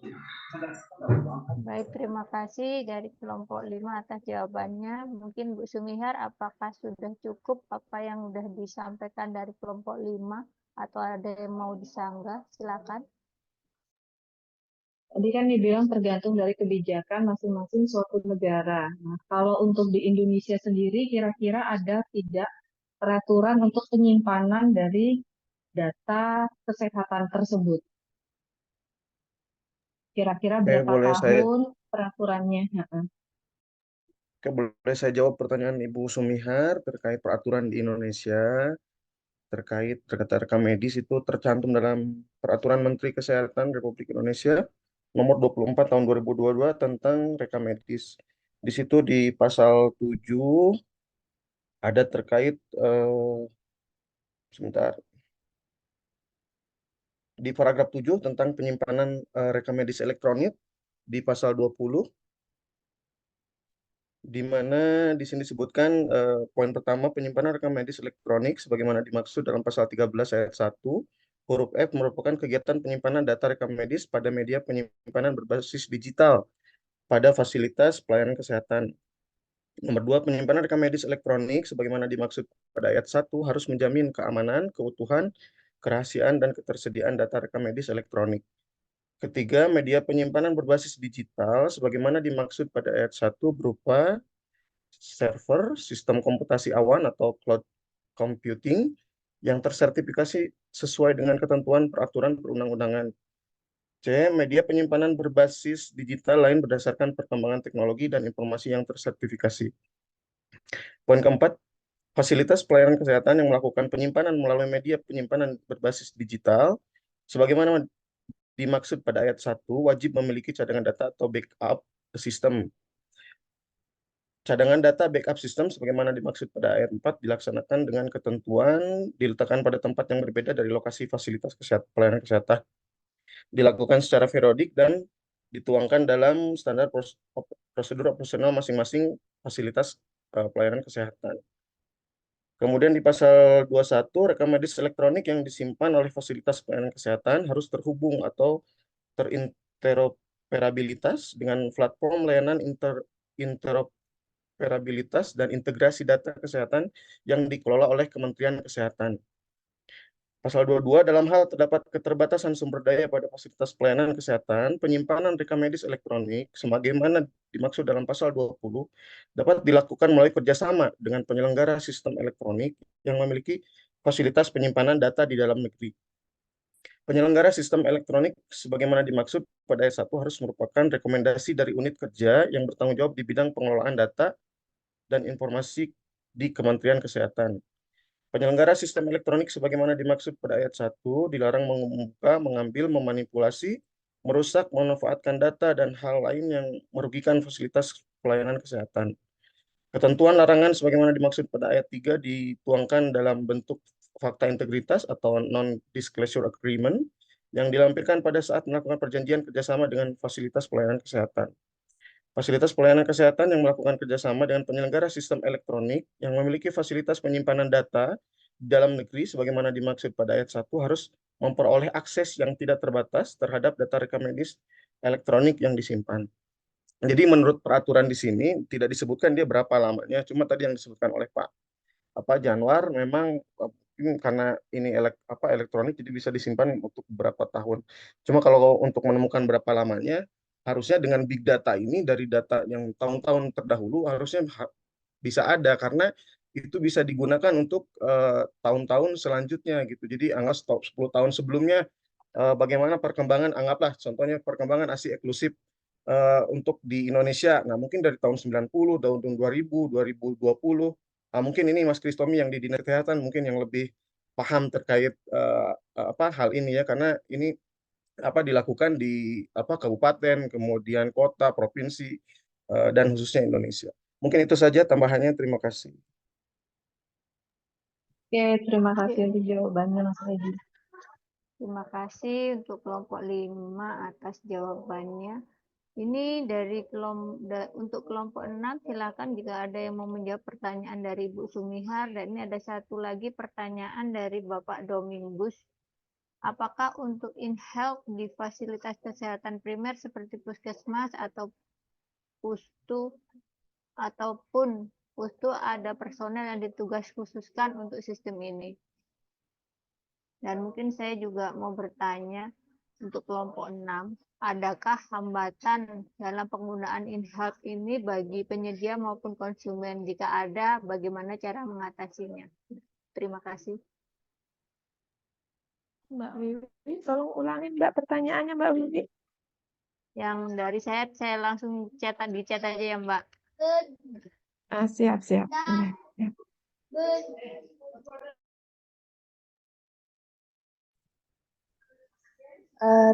S4: Baik, terima kasih dari kelompok 5 atas jawabannya. Mungkin Bu Sumihar, apakah sudah cukup apa yang sudah disampaikan dari kelompok 5 atau ada yang mau disanggah? Silakan.
S13: Tadi kan dibilang tergantung dari kebijakan masing-masing suatu negara. Nah, kalau untuk di Indonesia sendiri, kira-kira ada tidak peraturan untuk penyimpanan dari data kesehatan tersebut? Kira-kira berapa tahun peraturannya?
S5: Boleh saya jawab pertanyaan Ibu Sumihar terkait peraturan di Indonesia terkait rekam medis. Itu tercantum dalam Peraturan Menteri Kesehatan Republik Indonesia nomor 24 tahun 2022 tentang rekam medis. Di situ di pasal 7 ada terkait di paragraf 7 tentang penyimpanan rekam medis elektronik di pasal 20, di mana di sini disebutkan poin pertama, penyimpanan rekam medis elektronik sebagaimana dimaksud dalam pasal 13 ayat 1 huruf F merupakan kegiatan penyimpanan data rekam medis pada media penyimpanan berbasis digital pada fasilitas pelayanan kesehatan. Nomor 2, penyimpanan rekam medis elektronik sebagaimana dimaksud pada ayat 1 harus menjamin keamanan, keutuhan, kerahasiaan, dan ketersediaan data rekam medis elektronik. Ketiga, media penyimpanan berbasis digital sebagaimana dimaksud pada ayat 1 berupa server, sistem komputasi awan atau cloud computing yang tersertifikasi sesuai dengan ketentuan peraturan perundang-undangan. C. Media penyimpanan berbasis digital lain berdasarkan perkembangan teknologi dan informasi yang tersertifikasi. Poin keempat, fasilitas pelayanan kesehatan yang melakukan penyimpanan melalui media penyimpanan berbasis digital sebagaimana dimaksud pada ayat 1 wajib memiliki cadangan data atau backup sistem. Cadangan data backup system sebagaimana dimaksud pada ayat 4 dilaksanakan dengan ketentuan diletakkan pada tempat yang berbeda dari lokasi fasilitas pelayanan kesehatan. dilakukan secara periodik dan dituangkan dalam standar prosedur operasional masing-masing fasilitas pelayanan kesehatan. Kemudian di pasal 21, rekam medis elektronik yang disimpan oleh fasilitas pelayanan kesehatan harus terhubung atau terinteroperabilitas dengan platform layanan interoperabilitas dan integrasi data kesehatan yang dikelola oleh Kementerian Kesehatan. Pasal 22, dalam hal terdapat keterbatasan sumber daya pada fasilitas pelayanan kesehatan, penyimpanan rekam medis elektronik, sebagaimana dimaksud dalam pasal 20, dapat dilakukan melalui kerjasama dengan penyelenggara sistem elektronik yang memiliki fasilitas penyimpanan data di dalam negeri. Penyelenggara sistem elektronik, sebagaimana dimaksud pada ayat 1, harus merupakan rekomendasi dari unit kerja yang bertanggung jawab di bidang pengelolaan data dan informasi di Kementerian Kesehatan. Penyelenggara sistem elektronik sebagaimana dimaksud pada ayat 1 dilarang membuka, mengambil, memanipulasi, merusak, memanfaatkan data, dan hal lain yang merugikan fasilitas pelayanan kesehatan. Ketentuan larangan sebagaimana dimaksud pada ayat 3 dituangkan dalam bentuk fakta integritas atau non-disclosure agreement yang dilampirkan pada saat melakukan perjanjian kerjasama dengan fasilitas pelayanan kesehatan. Fasilitas pelayanan kesehatan yang melakukan kerjasama dengan penyelenggara sistem elektronik yang memiliki fasilitas penyimpanan data di dalam negeri sebagaimana dimaksud pada ayat 1 harus memperoleh akses yang tidak terbatas terhadap data rekam medis elektronik yang disimpan. Jadi menurut peraturan di sini tidak disebutkan dia berapa lamanya, cuma tadi yang disebutkan oleh Pak Janwar memang karena ini elektronik jadi bisa disimpan untuk beberapa tahun. Cuma kalau untuk menemukan berapa lamanya, harusnya dengan big data ini dari data yang tahun-tahun terdahulu harusnya bisa ada karena itu bisa digunakan untuk tahun-tahun selanjutnya gitu. Jadi anggap 10 tahun sebelumnya bagaimana perkembangan, anggaplah contohnya perkembangan ASI eksklusif untuk di Indonesia. Nah, mungkin dari tahun 90, tahun 2000, 2020. Mungkin ini Mas Kristomi yang di Dinas Kesehatan mungkin yang lebih paham terkait hal ini ya, karena ini dilakukan di kabupaten, kemudian kota, provinsi, dan khususnya Indonesia. Mungkin itu saja tambahannya. Terima kasih.
S13: Oke, terima kasih untuk jawabannya Mas Regi.
S4: Terima kasih untuk kelompok 5 atas jawabannya. Ini dari untuk kelompok 6, silakan jika ada yang mau menjawab pertanyaan dari Bu Sumihar. Dan ini ada satu lagi pertanyaan dari Bapak Domingus. Apakah untuk in-health di fasilitas kesehatan primer seperti puskesmas atau pustu ataupun pustu ada personel yang ditugas khususkan untuk sistem ini? Dan mungkin saya juga mau bertanya untuk kelompok 6, adakah hambatan dalam penggunaan in-health ini bagi penyedia maupun konsumen? Jika ada, bagaimana cara mengatasinya? Terima kasih.
S7: Mbak Wiwi, tolong ulangin Mbak pertanyaannya Mbak Wiwi.
S4: Yang dari saya langsung di chat aja ya Mbak.
S7: Siap. Ya.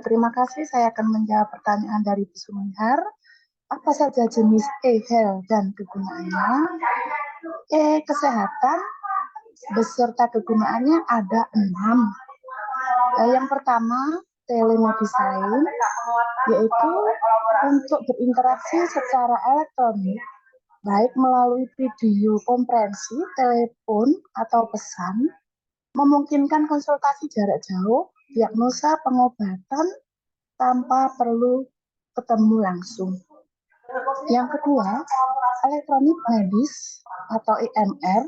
S14: Terima kasih, saya akan menjawab pertanyaan dari Bu Sumihar. Apa saja jenis e-health dan kegunaannya? E-kesehatan beserta kegunaannya ada 6. Yang pertama, telemedicine, yaitu untuk berinteraksi secara elektronik, baik melalui video konferensi, telepon, atau pesan, memungkinkan konsultasi jarak jauh, diagnosa, pengobatan tanpa perlu ketemu langsung. Yang kedua, elektronik medis atau EMR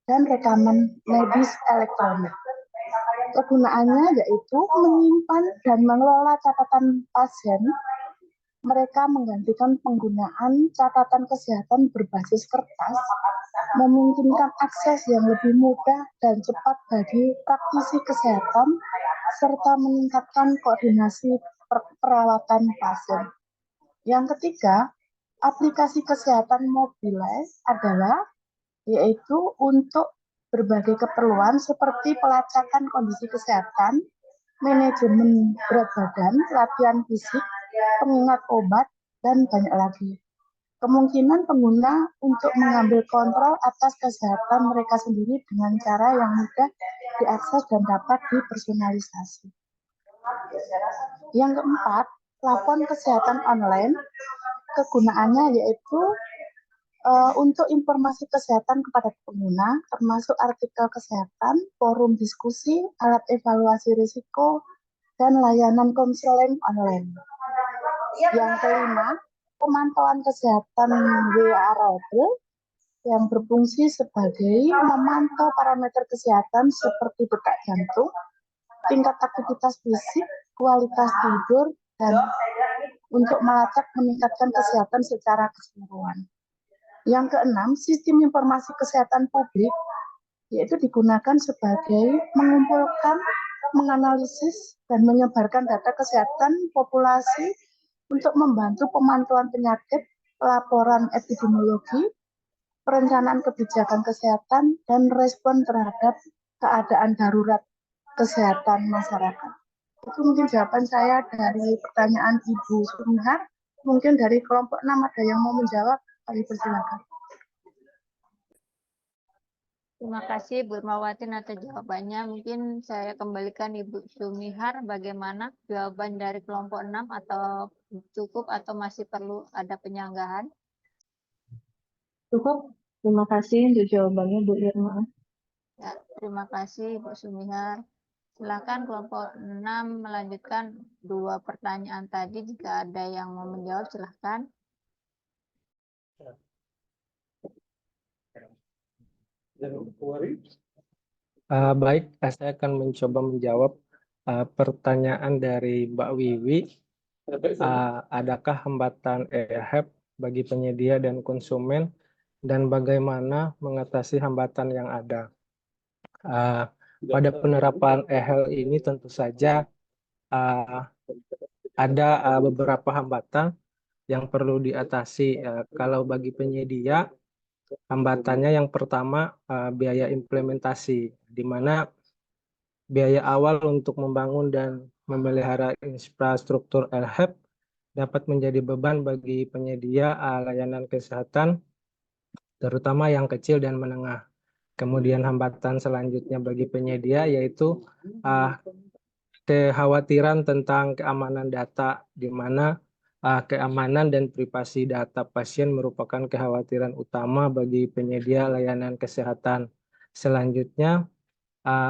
S14: dan rekaman medis elektronik. Kegunaannya yaitu menyimpan dan mengelola catatan pasien. Mereka menggantikan penggunaan catatan kesehatan berbasis kertas, memungkinkan akses yang lebih mudah dan cepat bagi praktisi kesehatan, serta meningkatkan koordinasi perawatan pasien. Yang ketiga, aplikasi kesehatan mobile adalah yaitu untuk berbagai keperluan seperti pelacakan kondisi kesehatan, manajemen berat badan, latihan fisik, pengingat obat, dan banyak lagi. Kemungkinan pengguna untuk mengambil kontrol atas kesehatan mereka sendiri dengan cara yang mudah diakses dan dapat dipersonalisasi. Yang keempat, platform kesehatan online kegunaannya yaitu untuk informasi kesehatan kepada pengguna, termasuk artikel kesehatan, forum diskusi, alat evaluasi risiko, dan layanan konseling online. Yang kelima, pemantauan kesehatan wearable yang berfungsi sebagai memantau parameter kesehatan seperti detak jantung, tingkat aktivitas fisik, kualitas tidur, dan untuk melacak meningkatkan kesehatan secara keseluruhan. Yang keenam, sistem informasi kesehatan publik, yaitu digunakan sebagai mengumpulkan, menganalisis, dan menyebarkan data kesehatan populasi untuk membantu pemantauan penyakit, laporan epidemiologi, perencanaan kebijakan kesehatan, dan respon terhadap keadaan darurat kesehatan masyarakat. Itu mungkin jawaban saya dari pertanyaan Ibu Sumihar. Mungkin dari kelompok 6 ada yang mau menjawab, kami persilakan.
S4: Terima kasih Bu Irmawati atas jawabannya. Mungkin saya kembalikan Ibu Sumihar, bagaimana jawaban dari kelompok 6, atau cukup atau masih perlu ada penyanggahan?
S13: Cukup. Terima kasih untuk jawabannya Bu Irma.
S4: Ya, terima kasih Bu Sumihar. Silakan kelompok 6 melanjutkan 2 pertanyaan tadi. Jika ada yang mau menjawab, silakan.
S15: Baik, saya akan mencoba menjawab pertanyaan dari Mbak Wiwi. Adakah hambatan e-health bagi penyedia dan konsumen, dan bagaimana mengatasi hambatan yang ada? Pada penerapan e-health ini tentu saja ada beberapa hambatan yang perlu diatasi. Kalau bagi penyedia, hambatannya yang pertama biaya implementasi, di mana biaya awal untuk membangun dan memelihara infrastruktur e-health dapat menjadi beban bagi penyedia layanan kesehatan, terutama yang kecil dan menengah. Kemudian hambatan selanjutnya bagi penyedia yaitu kekhawatiran tentang keamanan data, di mana keamanan dan privasi data pasien merupakan kekhawatiran utama bagi penyedia layanan kesehatan. Selanjutnya,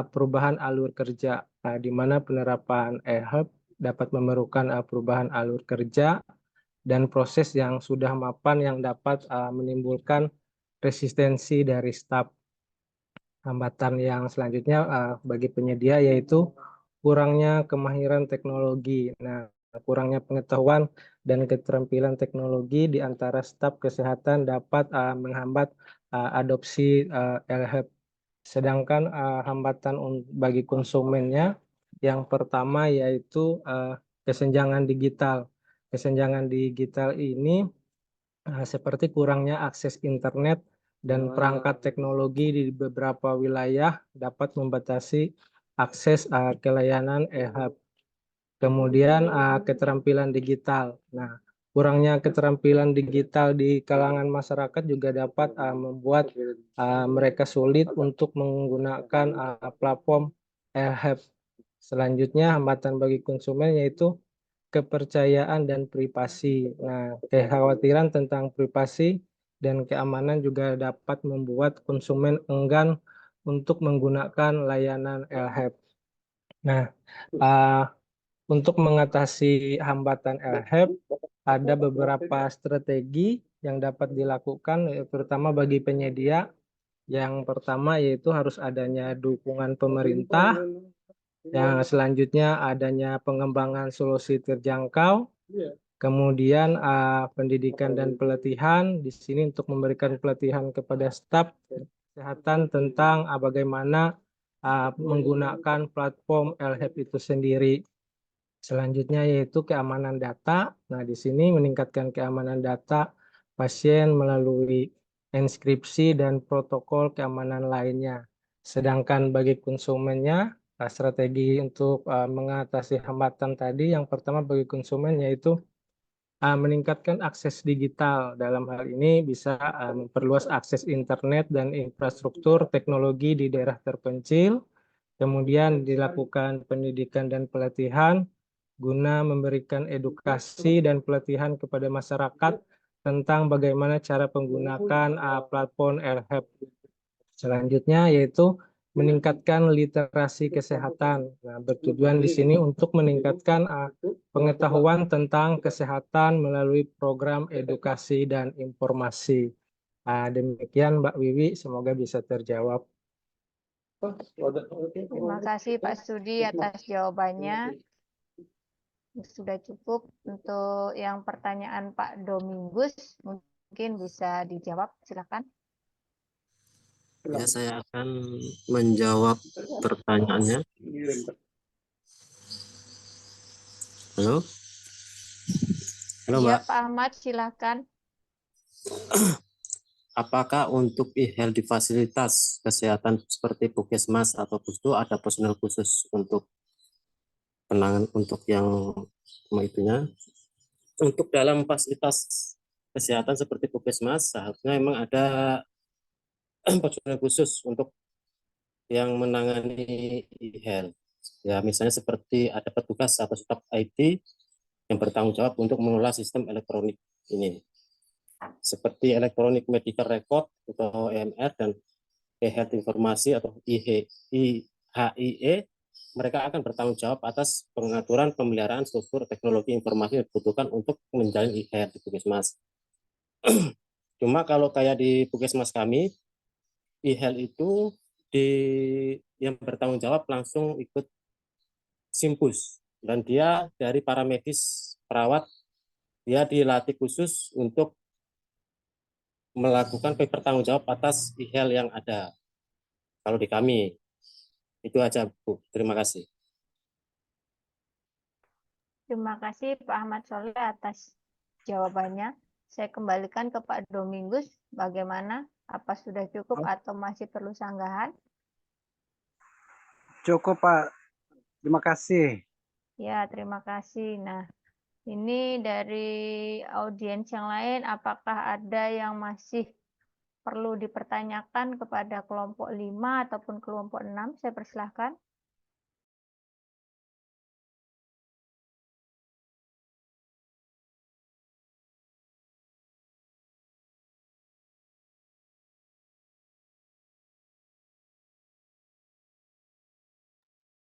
S15: perubahan alur kerja, di mana penerapan e-health dapat memerlukan perubahan alur kerja dan proses yang sudah mapan yang dapat menimbulkan resistensi dari staf. Hambatan yang selanjutnya bagi penyedia yaitu kurangnya kemahiran teknologi. Nah, kurangnya pengetahuan dan keterampilan teknologi di antara staf kesehatan dapat menghambat adopsi e-health. Sedangkan hambatan bagi konsumennya yang pertama yaitu kesenjangan digital. Kesenjangan digital ini seperti kurangnya akses internet dan perangkat teknologi di beberapa wilayah dapat membatasi akses ke layanan e-health. Kemudian keterampilan digital. Nah, kurangnya keterampilan digital di kalangan masyarakat juga dapat membuat mereka sulit untuk menggunakan platform e-health. Selanjutnya, hambatan bagi konsumen yaitu kepercayaan dan privasi. Nah, kekhawatiran tentang privasi dan keamanan juga dapat membuat konsumen enggan untuk menggunakan layanan e-health. Nah, untuk mengatasi hambatan e-health, ada beberapa strategi yang dapat dilakukan, terutama bagi penyedia. Yang pertama yaitu harus adanya dukungan pemerintah. Yang selanjutnya adanya pengembangan solusi terjangkau. Kemudian pendidikan dan pelatihan di sini untuk memberikan pelatihan kepada staf kesehatan tentang bagaimana menggunakan platform e-health itu sendiri. Selanjutnya yaitu keamanan data. Nah, di sini meningkatkan keamanan data pasien melalui enskripsi dan protokol keamanan lainnya. Sedangkan bagi konsumennya, strategi untuk mengatasi hambatan tadi, yang pertama bagi konsumen yaitu meningkatkan akses digital. Dalam hal ini bisa memperluas akses internet dan infrastruktur teknologi di daerah terpencil. Kemudian dilakukan pendidikan dan pelatihan guna memberikan edukasi dan pelatihan kepada masyarakat tentang bagaimana cara menggunakan platform LHEalth. Selanjutnya yaitu meningkatkan literasi kesehatan. Nah, bertujuan di sini untuk meningkatkan pengetahuan tentang kesehatan melalui program edukasi dan informasi. Demikian Mbak Wiwi, semoga bisa terjawab.
S4: Terima kasih Pak Studi atas jawabannya. Sudah cukup untuk yang pertanyaan Pak Domingus, mungkin bisa dijawab, silakan.
S16: Ya, saya akan menjawab pertanyaannya. Halo? Halo,
S4: Ya,
S16: Mbak.
S4: Pak Ahmad, silakan.
S16: Apakah untuk e-health di fasilitas kesehatan seperti Puskesmas atau Pusdu ada personel khusus untuk penanganan untuk yang itunya? Untuk dalam fasilitas kesehatan seperti Puskesmas seharusnya memang ada personel khusus untuk yang menangani e-health. Ya, misalnya seperti ada petugas atau staf IT yang bertanggung jawab untuk mengelola sistem elektronik ini. Seperti elektronik medical record atau EMR dan e-health informasi atau IHIE, mereka akan bertanggung jawab atas pengaturan pemeliharaan struktur teknologi informasi yang dibutuhkan untuk menjalin e-health di Puskesmas. Cuma kalau kayak di Puskesmas kami, e-health itu yang bertanggung jawab langsung ikut Simpus, dan dia dari para medis perawat, dia dilatih khusus untuk melakukan pertanggung jawab atas e-health yang ada. Kalau di kami itu aja, Bu. Terima kasih.
S4: Terima kasih Pak Ahmad Soleh atas jawabannya. Saya kembalikan ke Pak Domingus, bagaimana? Apa sudah cukup atau masih perlu sanggahan?
S9: Cukup, Pak. Terima kasih.
S4: Ya, terima kasih. Nah, ini dari audiens yang lain, apakah ada yang masih perlu dipertanyakan kepada kelompok 5 ataupun kelompok 6? Saya persilahkan.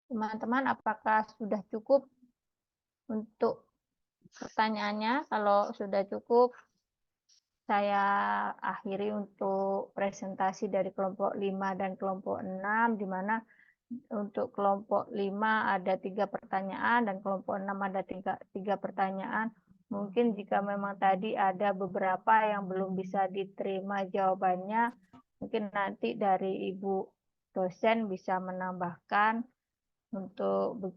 S4: Teman-teman, apakah sudah cukup untuk pertanyaannya? Kalau sudah cukup, saya akhiri untuk presentasi dari kelompok 5 dan kelompok 6, di mana untuk kelompok 5 ada 3 pertanyaan dan kelompok 6 ada 3 pertanyaan. Mungkin jika memang tadi ada beberapa yang belum bisa diterima jawabannya, mungkin nanti dari Ibu dosen bisa menambahkan. Untuk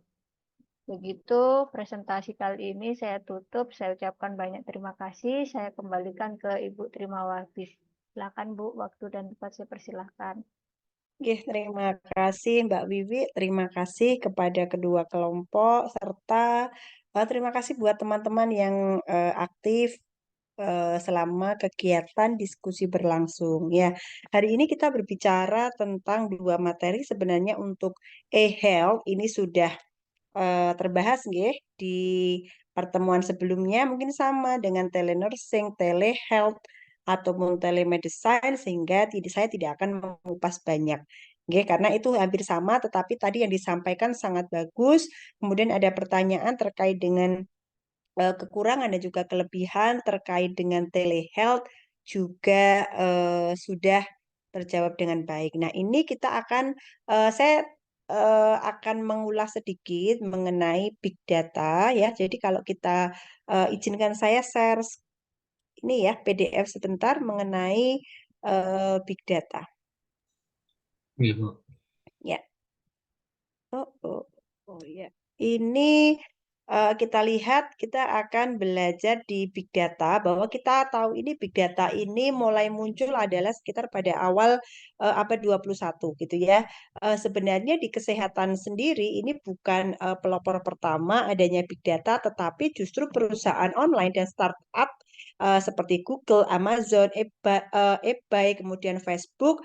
S4: begitu, presentasi kali ini saya tutup. Saya ucapkan banyak terima kasih. Saya kembalikan ke Ibu Trimawati. Silakan Bu, waktu dan tempat saya persilahkan.
S1: Oke, terima kasih Mbak Wiwi. Terima kasih kepada kedua kelompok serta terima kasih buat teman-teman yang aktif selama kegiatan diskusi berlangsung. Ya, hari ini kita berbicara tentang dua materi. Sebenarnya untuk e-health ini sudah terbahas nggih di pertemuan sebelumnya, mungkin sama dengan telenursing, telehealth ataupun telemedicine, sehingga saya tidak akan mengupas banyak. Nggih, karena itu hampir sama, tetapi tadi yang disampaikan sangat bagus. Kemudian ada pertanyaan terkait dengan kekurangan dan juga kelebihan terkait dengan telehealth juga sudah terjawab dengan baik. Nah, ini kita akan saya akan mengulas sedikit mengenai big data ya. Jadi kalau kita izinkan saya share ini ya PDF sebentar mengenai big data.
S10: Iya, Bu.
S1: Ya. Oh ya. Ini kita lihat, kita akan belajar di big data bahwa kita tahu ini big data ini mulai muncul adalah sekitar pada awal abad 21 gitu ya. Sebenarnya di kesehatan sendiri ini bukan pelopor pertama adanya big data, tetapi justru perusahaan online dan startup seperti Google, Amazon, eBay, kemudian Facebook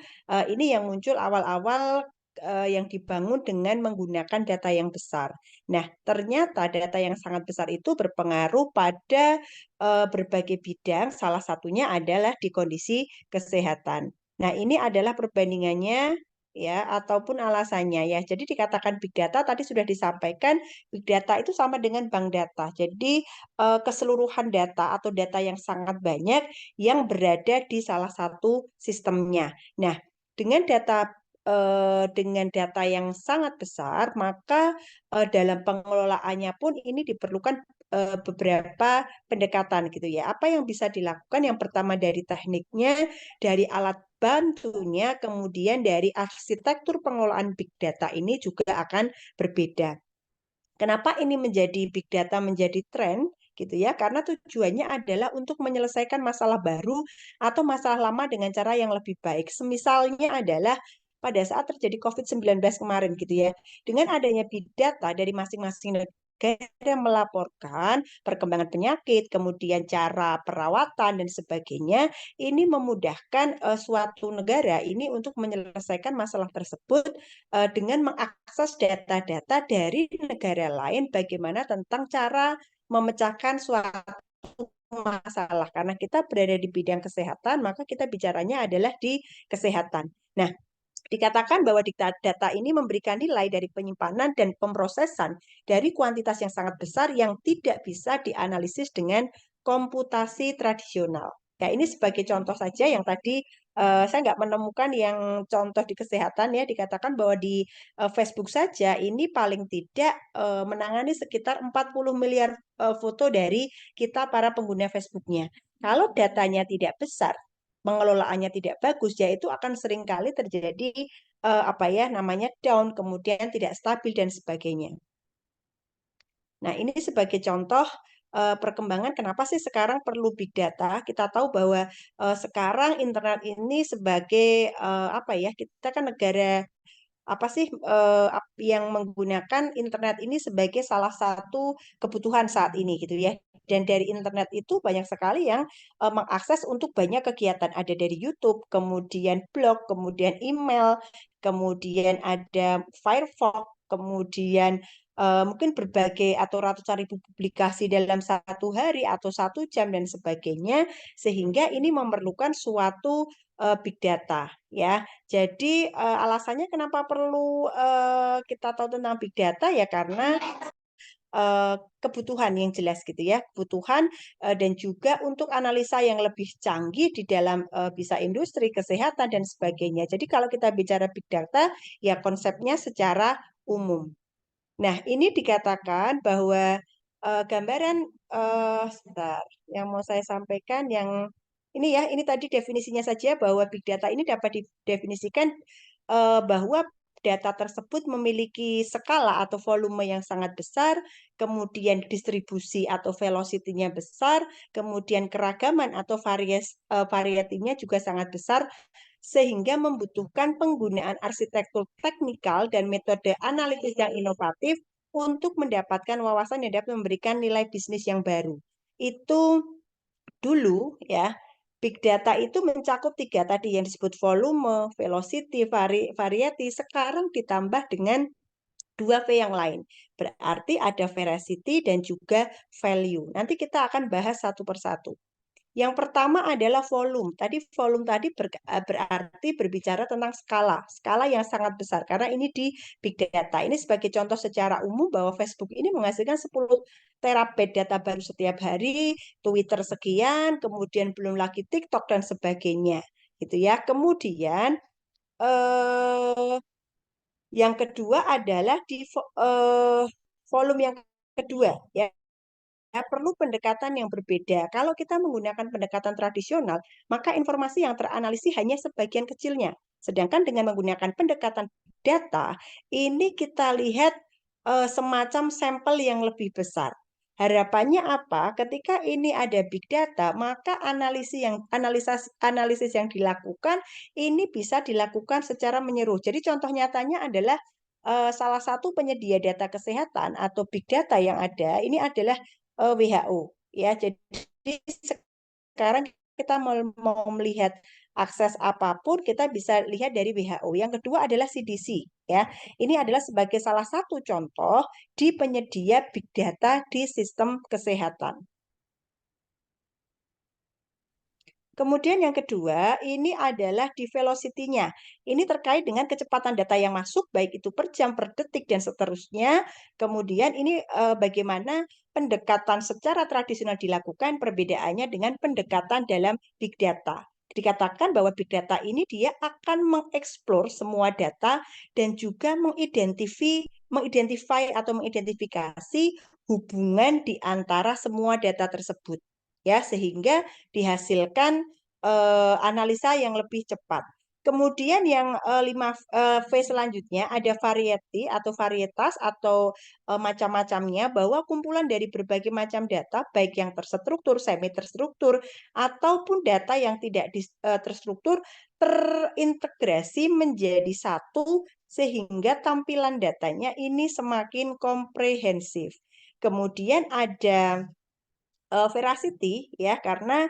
S1: ini yang muncul awal-awal yang dibangun dengan menggunakan data yang besar. Nah, ternyata data yang sangat besar itu berpengaruh pada berbagai bidang, salah satunya adalah di kondisi kesehatan. Nah, ini adalah perbandingannya ya ataupun alasannya ya. Jadi dikatakan big data tadi sudah disampaikan, big data itu sama dengan bank data. Jadi keseluruhan data atau data yang sangat banyak yang berada di salah satu sistemnya. Nah, dengan data yang sangat besar, maka dalam pengelolaannya pun ini diperlukan beberapa pendekatan gitu ya. Apa yang bisa dilakukan? Yang pertama dari tekniknya, dari alat bantunya, kemudian dari arsitektur pengelolaan big data ini juga akan berbeda. Kenapa ini menjadi big data menjadi tren? Gitu ya, karena tujuannya adalah untuk menyelesaikan masalah baru atau masalah lama dengan cara yang lebih baik. Semisalnya adalah pada saat terjadi COVID-19 kemarin gitu ya, dengan adanya big data dari masing-masing negara melaporkan perkembangan penyakit, kemudian cara perawatan dan sebagainya, ini memudahkan suatu negara ini untuk menyelesaikan masalah tersebut dengan mengakses data-data dari negara lain bagaimana tentang cara memecahkan suatu masalah. Karena kita berada di bidang kesehatan, maka kita bicaranya adalah di kesehatan. Nah, dikatakan bahwa data ini memberikan nilai dari penyimpanan dan pemrosesan dari kuantitas yang sangat besar yang tidak bisa dianalisis dengan komputasi tradisional. Ya, ini sebagai contoh saja yang tadi saya nggak menemukan yang contoh di kesehatan ya, dikatakan bahwa di Facebook saja ini paling tidak menangani sekitar 40 miliar foto dari kita para pengguna Facebooknya. Kalau datanya tidak besar, pengelolaannya tidak bagus, yaitu akan seringkali terjadi apa ya namanya down, kemudian tidak stabil dan sebagainya. Nah, ini sebagai contoh perkembangan kenapa sih sekarang perlu big data. Kita tahu bahwa sekarang internet ini sebagai apa ya, kita kan negara apa sih yang menggunakan internet ini sebagai salah satu kebutuhan saat ini gitu ya. Dan dari internet itu banyak sekali yang mengakses untuk banyak kegiatan. Ada dari YouTube, kemudian blog, kemudian email, kemudian ada Firefox, kemudian mungkin berbagai atau ratusan ribu publikasi dalam satu hari atau 1 jam dan sebagainya, sehingga ini memerlukan suatu big data ya. Jadi alasannya kenapa perlu kita tahu tentang big data ya karena kebutuhan yang jelas gitu ya, kebutuhan dan juga untuk analisa yang lebih canggih di dalam bisa industri, kesehatan dan sebagainya. Jadi kalau kita bicara big data ya konsepnya secara umum. Nah, ini dikatakan bahwa gambaran sebentar, yang mau saya sampaikan yang ini ya, ini tadi definisinya saja bahwa big data ini dapat didefinisikan bahwa data tersebut memiliki skala atau volume yang sangat besar, kemudian distribusi atau velocity-nya besar, kemudian keragaman atau varietinya juga sangat besar, sehingga membutuhkan penggunaan arsitektur teknikal dan metode analisis yang inovatif untuk mendapatkan wawasan yang dapat memberikan nilai bisnis yang baru. Itu dulu ya, big data itu mencakup 3 tadi yang disebut volume, velocity, variety, sekarang ditambah dengan 2 V yang lain. Berarti ada veracity dan juga value. Nanti kita akan bahas satu persatu. Yang pertama adalah volume. Volume tadi berarti berbicara tentang skala yang sangat besar. Karena ini di big data. Ini sebagai contoh secara umum bahwa Facebook ini menghasilkan 10 terabyte data baru setiap hari, Twitter sekian, kemudian belum lagi TikTok dan sebagainya. Gitu ya. Kemudian yang kedua adalah di volume yang kedua ya. Perlu pendekatan yang berbeda. Kalau kita menggunakan pendekatan tradisional, maka informasi yang teranalisis hanya sebagian kecilnya. Sedangkan dengan menggunakan pendekatan data, ini kita lihat semacam sampel yang lebih besar. Harapannya apa? Ketika ini ada big data, maka analisis yang dilakukan ini bisa dilakukan secara menyeluruh. Jadi contoh nyatanya adalah salah satu penyedia data kesehatan atau big data yang ada ini adalah WHO ya. Jadi sekarang kita mau melihat akses apapun, kita bisa lihat dari WHO. Yang kedua adalah CDC, ya. Ini adalah sebagai salah satu contoh di penyedia big data di sistem kesehatan. Kemudian yang kedua, ini adalah di velocity-nya. Ini terkait dengan kecepatan data yang masuk, baik itu per jam, per detik, dan seterusnya. Kemudian ini bagaimana pendekatan secara tradisional dilakukan, perbedaannya dengan pendekatan dalam big data. Dikatakan bahwa big data ini dia akan mengeksplor semua data dan juga mengidentifikasi hubungan di antara semua data tersebut. Ya, sehingga dihasilkan analisa yang lebih cepat. Kemudian yang 5V selanjutnya ada variety atau varietas atau macam-macamnya, bahwa kumpulan dari berbagai macam data, baik yang terstruktur, semi terstruktur, ataupun data yang tidak terstruktur, terintegrasi menjadi satu sehingga tampilan datanya ini semakin komprehensif. Kemudian ada veracity, ya, karena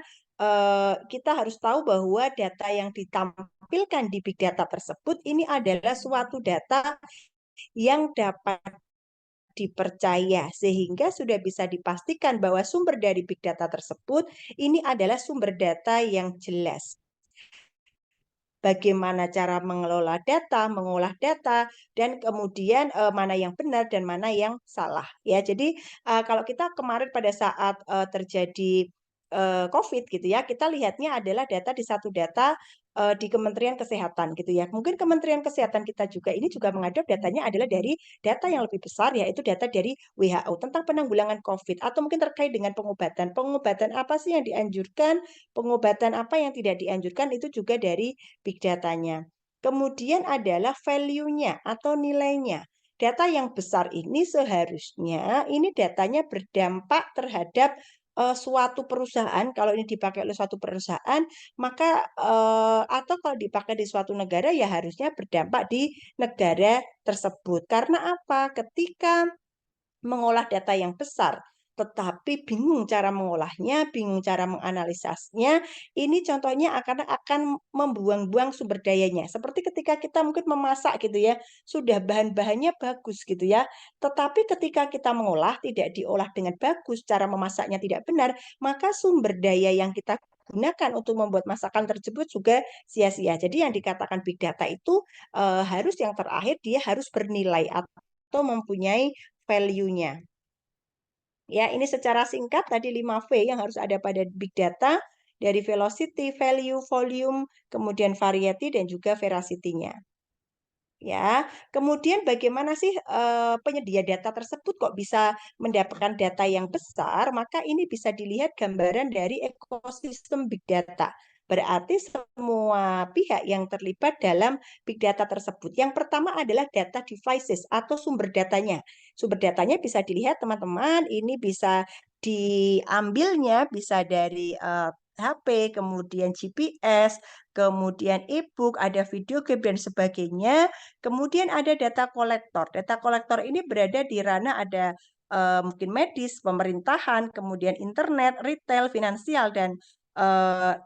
S1: kita harus tahu bahwa data yang ditampilkan di big data tersebut ini adalah suatu data yang dapat dipercaya, sehingga sudah bisa dipastikan bahwa sumber dari big data tersebut ini adalah sumber data yang jelas. Bagaimana cara mengelola data, mengolah data, dan kemudian mana yang benar dan mana yang salah. Ya, jadi kalau kita kemarin pada saat terjadi COVID gitu ya, kita lihatnya adalah data di satu data di Kementerian Kesehatan gitu ya. Mungkin Kementerian Kesehatan kita juga ini juga menghadap datanya adalah dari data yang lebih besar, yaitu data dari WHO tentang penanggulangan COVID, atau mungkin terkait dengan pengobatan. Pengobatan apa sih yang dianjurkan, pengobatan apa yang tidak dianjurkan, itu juga dari big datanya. Kemudian adalah value-nya atau nilainya. Data yang besar ini seharusnya ini datanya berdampak terhadap suatu perusahaan. Kalau ini dipakai oleh suatu perusahaan, maka atau kalau dipakai di suatu negara, ya harusnya berdampak di negara tersebut. Karena apa? Ketika mengolah data yang besar, tetapi bingung cara mengolahnya, bingung cara menganalisasnya, ini contohnya akan membuang-buang sumber dayanya. Seperti ketika kita mungkin memasak gitu ya, sudah bahan-bahannya bagus gitu ya, tetapi ketika kita mengolah tidak diolah dengan bagus, cara memasaknya tidak benar, maka sumber daya yang kita gunakan untuk membuat masakan tersebut juga sia-sia. Jadi yang dikatakan big data itu harus yang terakhir dia harus bernilai atau mempunyai value-nya. Ya, ini secara singkat tadi 5V yang harus ada pada big data, dari velocity, value, volume, kemudian variety, dan juga veracity-nya. Ya, kemudian bagaimana sih penyedia data tersebut kok bisa mendapatkan data yang besar? Maka ini bisa dilihat gambaran dari ekosistem big data. Berarti semua pihak yang terlibat dalam big data tersebut. Yang pertama adalah data devices atau sumber datanya. Sumber datanya bisa dilihat teman-teman, ini bisa diambilnya bisa dari HP, kemudian GPS, kemudian e-book, ada video game dan sebagainya. Kemudian ada data kolektor. Data kolektor ini berada di ranah ada mungkin medis, pemerintahan, kemudian internet, retail, finansial, dan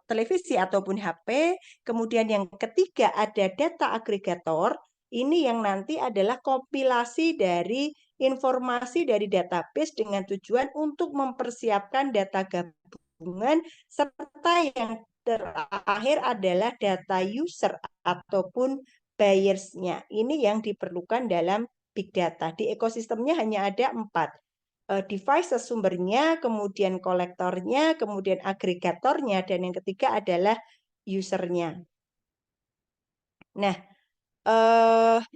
S1: televisi ataupun HP. Kemudian yang ketiga ada data agregator. Ini yang nanti adalah kompilasi dari informasi dari database dengan tujuan untuk mempersiapkan data gabungan, serta yang terakhir adalah data user ataupun buyers-nya. Ini yang diperlukan dalam big data. Di ekosistemnya hanya ada 4. Devices sumbernya, kemudian kolektornya, kemudian agregatornya, dan yang ketiga adalah usernya. Nah,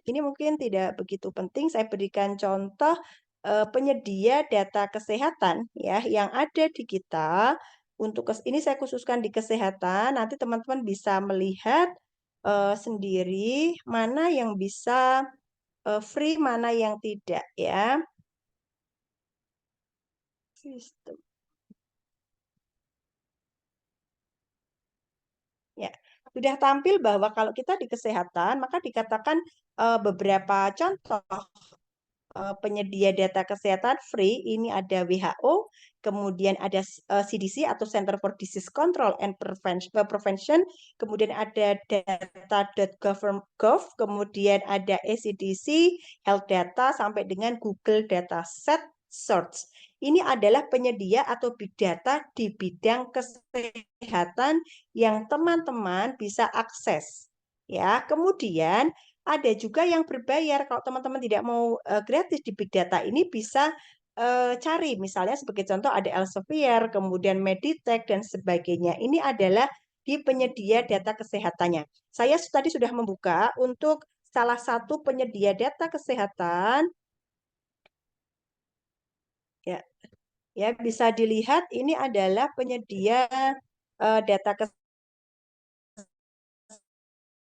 S1: ini mungkin tidak begitu penting. Saya berikan contoh penyedia data kesehatan ya yang ada di kita. Untuk ini saya khususkan di kesehatan. Nanti teman-teman bisa melihat sendiri mana yang bisa free, mana yang tidak ya. Sistem. Ya, sudah tampil bahwa kalau kita di kesehatan, maka dikatakan beberapa contoh penyedia data kesehatan free, ini ada WHO, kemudian ada CDC atau Center for Disease Control and Prevention, kemudian ada data.gov, kemudian ada ACDC, Health Data, sampai dengan Google Dataset Search. Ini adalah penyedia atau big data di bidang kesehatan yang teman-teman bisa akses. Ya, kemudian ada juga yang berbayar. Kalau teman-teman tidak mau gratis di big data ini bisa cari. Misalnya sebagai contoh ada Elsevier, kemudian Meditech dan sebagainya. Ini adalah di penyedia data kesehatannya. Saya tadi sudah membuka untuk salah satu penyedia data kesehatan. Ya, ya bisa dilihat ini adalah penyedia data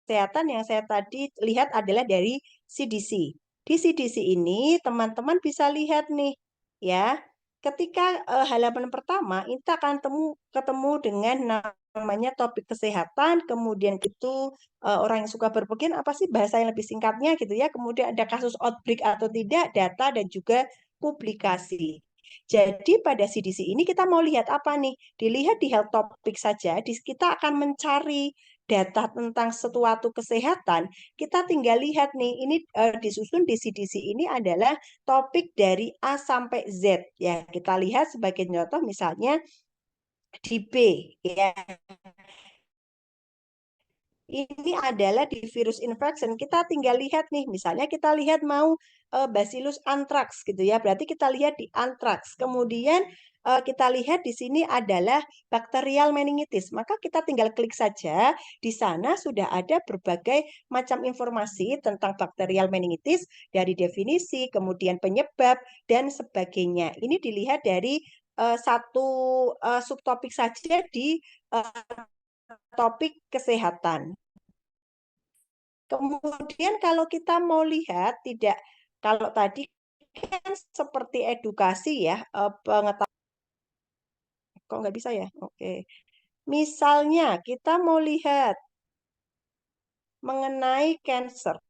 S1: kesehatan yang saya tadi lihat adalah dari CDC. Di CDC ini teman-teman bisa lihat nih, ya. Ketika halaman pertama kita akan ketemu dengan namanya topik kesehatan, kemudian itu orang yang suka berpergian apa sih bahasa yang lebih singkatnya gitu ya. Kemudian ada kasus outbreak atau tidak, data dan juga publikasi. Jadi pada CDC ini kita mau lihat apa nih? Dilihat di health topic saja, kita akan mencari data tentang suatu kesehatan, kita tinggal lihat nih, ini disusun di CDC ini adalah topik dari A sampai Z. Ya, kita lihat sebagai contoh misalnya di B, ya. Ini adalah di virus infection. Kita tinggal lihat nih, misalnya kita lihat mau Bacillus anthrax gitu ya. Berarti kita lihat di anthrax. Kemudian kita lihat di sini adalah bacterial meningitis. Maka kita tinggal klik saja. Di sana sudah ada berbagai macam informasi tentang bacterial meningitis dari definisi, kemudian penyebab dan sebagainya. Ini dilihat dari satu subtopik saja di topik kesehatan. Kemudian kalau kita mau lihat tidak, kalau tadi kan seperti edukasi ya, pengetahuan. Kok nggak bisa ya? Oke. Misalnya kita mau lihat mengenai cancer.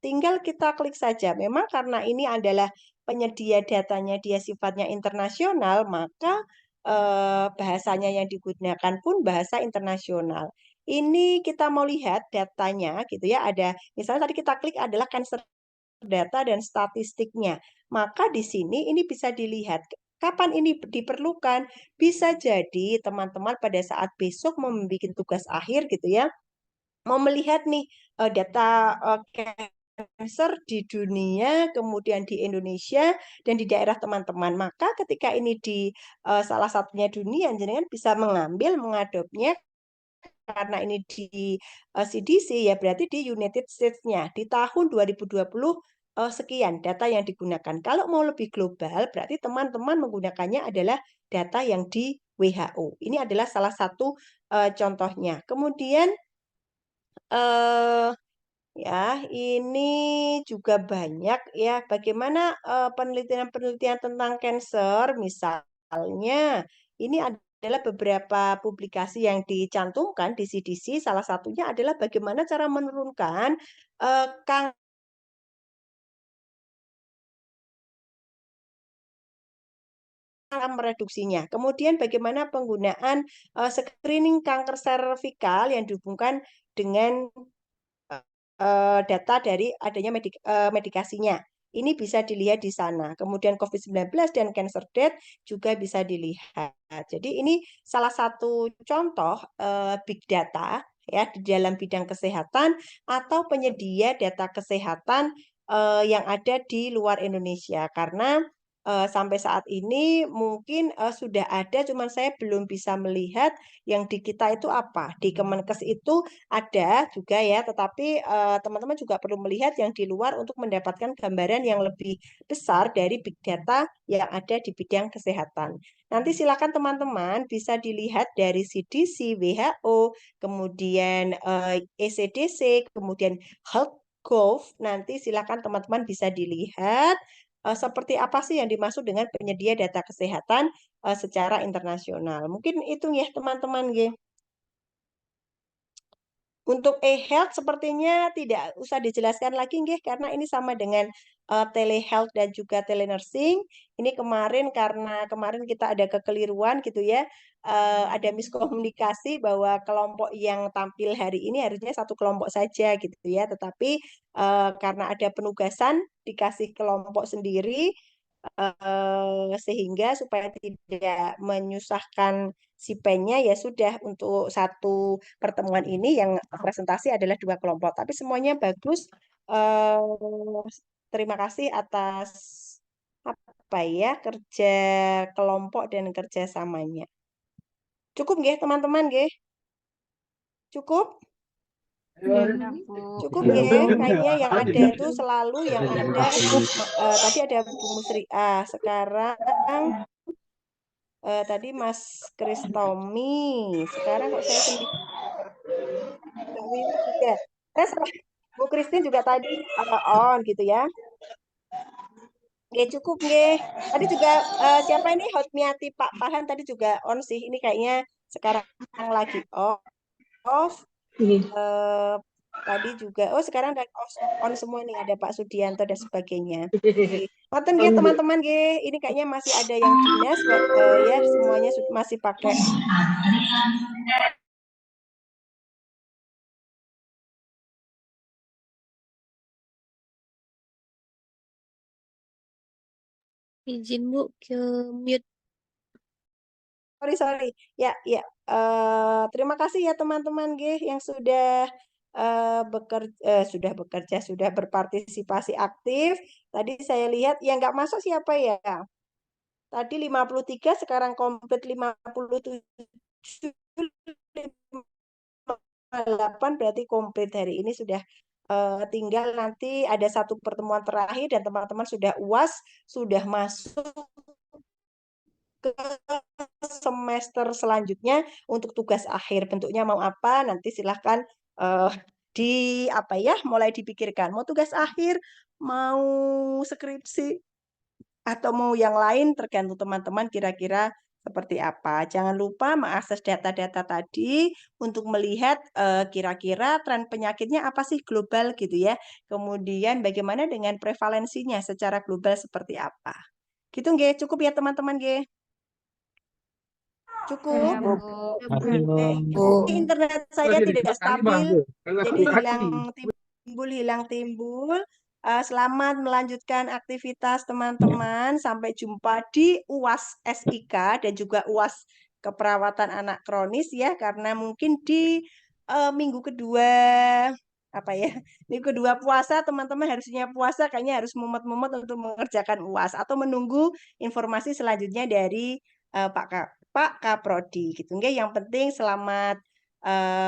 S1: Tinggal kita klik saja. Memang karena ini adalah penyedia datanya dia sifatnya internasional, maka bahasanya yang digunakan pun bahasa internasional. Ini kita mau lihat datanya gitu ya, ada misalnya tadi kita klik adalah cancer data dan statistiknya. Maka di sini ini bisa dilihat kapan ini diperlukan. Bisa jadi teman-teman pada saat besok mau membuat tugas akhir gitu ya, mau melihat nih data cancer di dunia, kemudian di Indonesia dan di daerah teman-teman. Maka ketika ini di salah satunya dunia, jenengan bisa mengambil, mengadopnya karena ini di CDC ya berarti di United States-nya di tahun 2020 sekian data yang digunakan. Kalau mau lebih global berarti teman-teman menggunakannya adalah data yang di WHO. Ini adalah salah satu contohnya. Kemudian ya, ini juga banyak ya. Bagaimana penelitian-penelitian tentang kanker, misalnya ini adalah beberapa publikasi yang dicantumkan di CDC. Salah satunya adalah bagaimana cara menurunkan kanker mereduksinya. Kemudian bagaimana penggunaan screening kanker servikal yang dihubungkan dengan data dari adanya medikasinya. Ini bisa dilihat di sana. Kemudian COVID-19 dan cancer death juga bisa dilihat. Jadi ini salah satu contoh big data ya di dalam bidang kesehatan atau penyedia data kesehatan yang ada di luar Indonesia. Karena sampai saat ini mungkin sudah ada, cuman saya belum bisa melihat yang di kita itu apa. Di Kemenkes itu ada juga ya, tetapi teman-teman juga perlu melihat yang di luar untuk mendapatkan gambaran yang lebih besar dari big data yang ada di bidang kesehatan. Nanti silakan teman-teman bisa dilihat dari CDC, WHO, kemudian ECDC, kemudian Health.gov. Nanti silakan teman-teman bisa dilihat seperti apa sih yang dimaksud dengan penyedia data kesehatan secara internasional. Mungkin itu ya teman-teman. Untuk e-health sepertinya tidak usah dijelaskan lagi nggih, karena ini sama dengan telehealth dan juga telenursing. Ini kemarin karena kemarin kita ada kekeliruan gitu ya, ada miskomunikasi bahwa kelompok yang tampil hari ini harusnya satu kelompok saja gitu ya, tetapi karena ada penugasan dikasih kelompok sendiri, sehingga supaya tidak menyusahkan si pennya ya sudah untuk satu pertemuan ini yang presentasi adalah dua kelompok, tapi semuanya bagus. Terima kasih atas apa ya kerja kelompok dan kerjasamanya. Cukup nggih teman-teman nggih? Cukup? Cukup nggih? Kayaknya yang ada itu selalu yang ada tadi ada Bu Musriah, sekarang tadi Mas Kristomi, sekarang kok saya sendiri Mbak Wiwi juga. Bu Christine juga tadi on gitu ya. Nggih cukup nggih. Tadi juga siapa ini Hotmiati Pak Farhan tadi juga on sih. Ini kayaknya sekarang lagi off. Tadi juga sekarang udah on semua nih, ada Pak Sudianto dan sebagainya. Nonton nggih teman-teman nggih. Ini kayaknya masih ada yang dinas ya semuanya masih pakai
S11: Izin Bu ke mute.
S1: sorry ya terima kasih ya teman-teman nggih yang sudah sudah berpartisipasi aktif. Tadi saya lihat yang nggak masuk siapa ya? Tadi 53, sekarang komplit 57, 58, berarti komplit hari ini sudah tinggal nanti ada satu pertemuan terakhir dan teman-teman sudah UAS, sudah masuk ke semester selanjutnya untuk tugas akhir. Bentuknya mau apa? Nanti silahkan di apa ya, mulai dipikirkan. Mau tugas akhir, mau skripsi, atau mau yang lain, tergantung teman-teman kira-kira seperti apa. Jangan lupa mengakses data-data tadi untuk melihat kira-kira tren penyakitnya apa sih global gitu ya. Kemudian bagaimana dengan prevalensinya secara global seperti apa. Gitu nggih, cukup ya teman-teman nggih. Cukup. Internet saya tidak stabil, jadi hilang timbul. Selamat melanjutkan aktivitas teman-teman. Sampai jumpa di UAS SIK dan juga UAS keperawatan anak kronis ya, karena mungkin di minggu kedua apa ya, minggu kedua puasa teman-teman harusnya puasa, kayaknya harus mumet-mumet untuk mengerjakan UAS atau menunggu informasi selanjutnya dari Pak Kaprodi gitu nggih. Yang penting selamat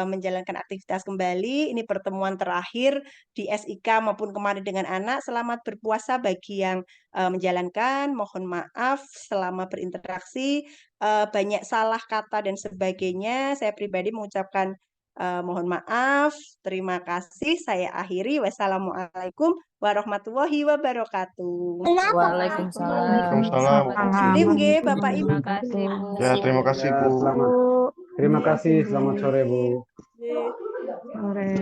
S1: menjalankan aktivitas kembali. Ini pertemuan terakhir di SIK maupun kemarin dengan anak. Selamat berpuasa bagi yang menjalankan. Mohon maaf selama berinteraksi banyak salah kata dan sebagainya. Saya pribadi mengucapkan mohon maaf. Terima kasih. Saya akhiri. Wassalamualaikum warahmatullahi wabarakatuh.
S5: Waalaikumsalam.
S1: Dim nggih, Bapak Ibu.
S11: Terima kasih Bu.
S5: Ya, terima kasih Bu.
S9: Selamat. Terima kasih. Selamat sore Bu.
S7: Sore.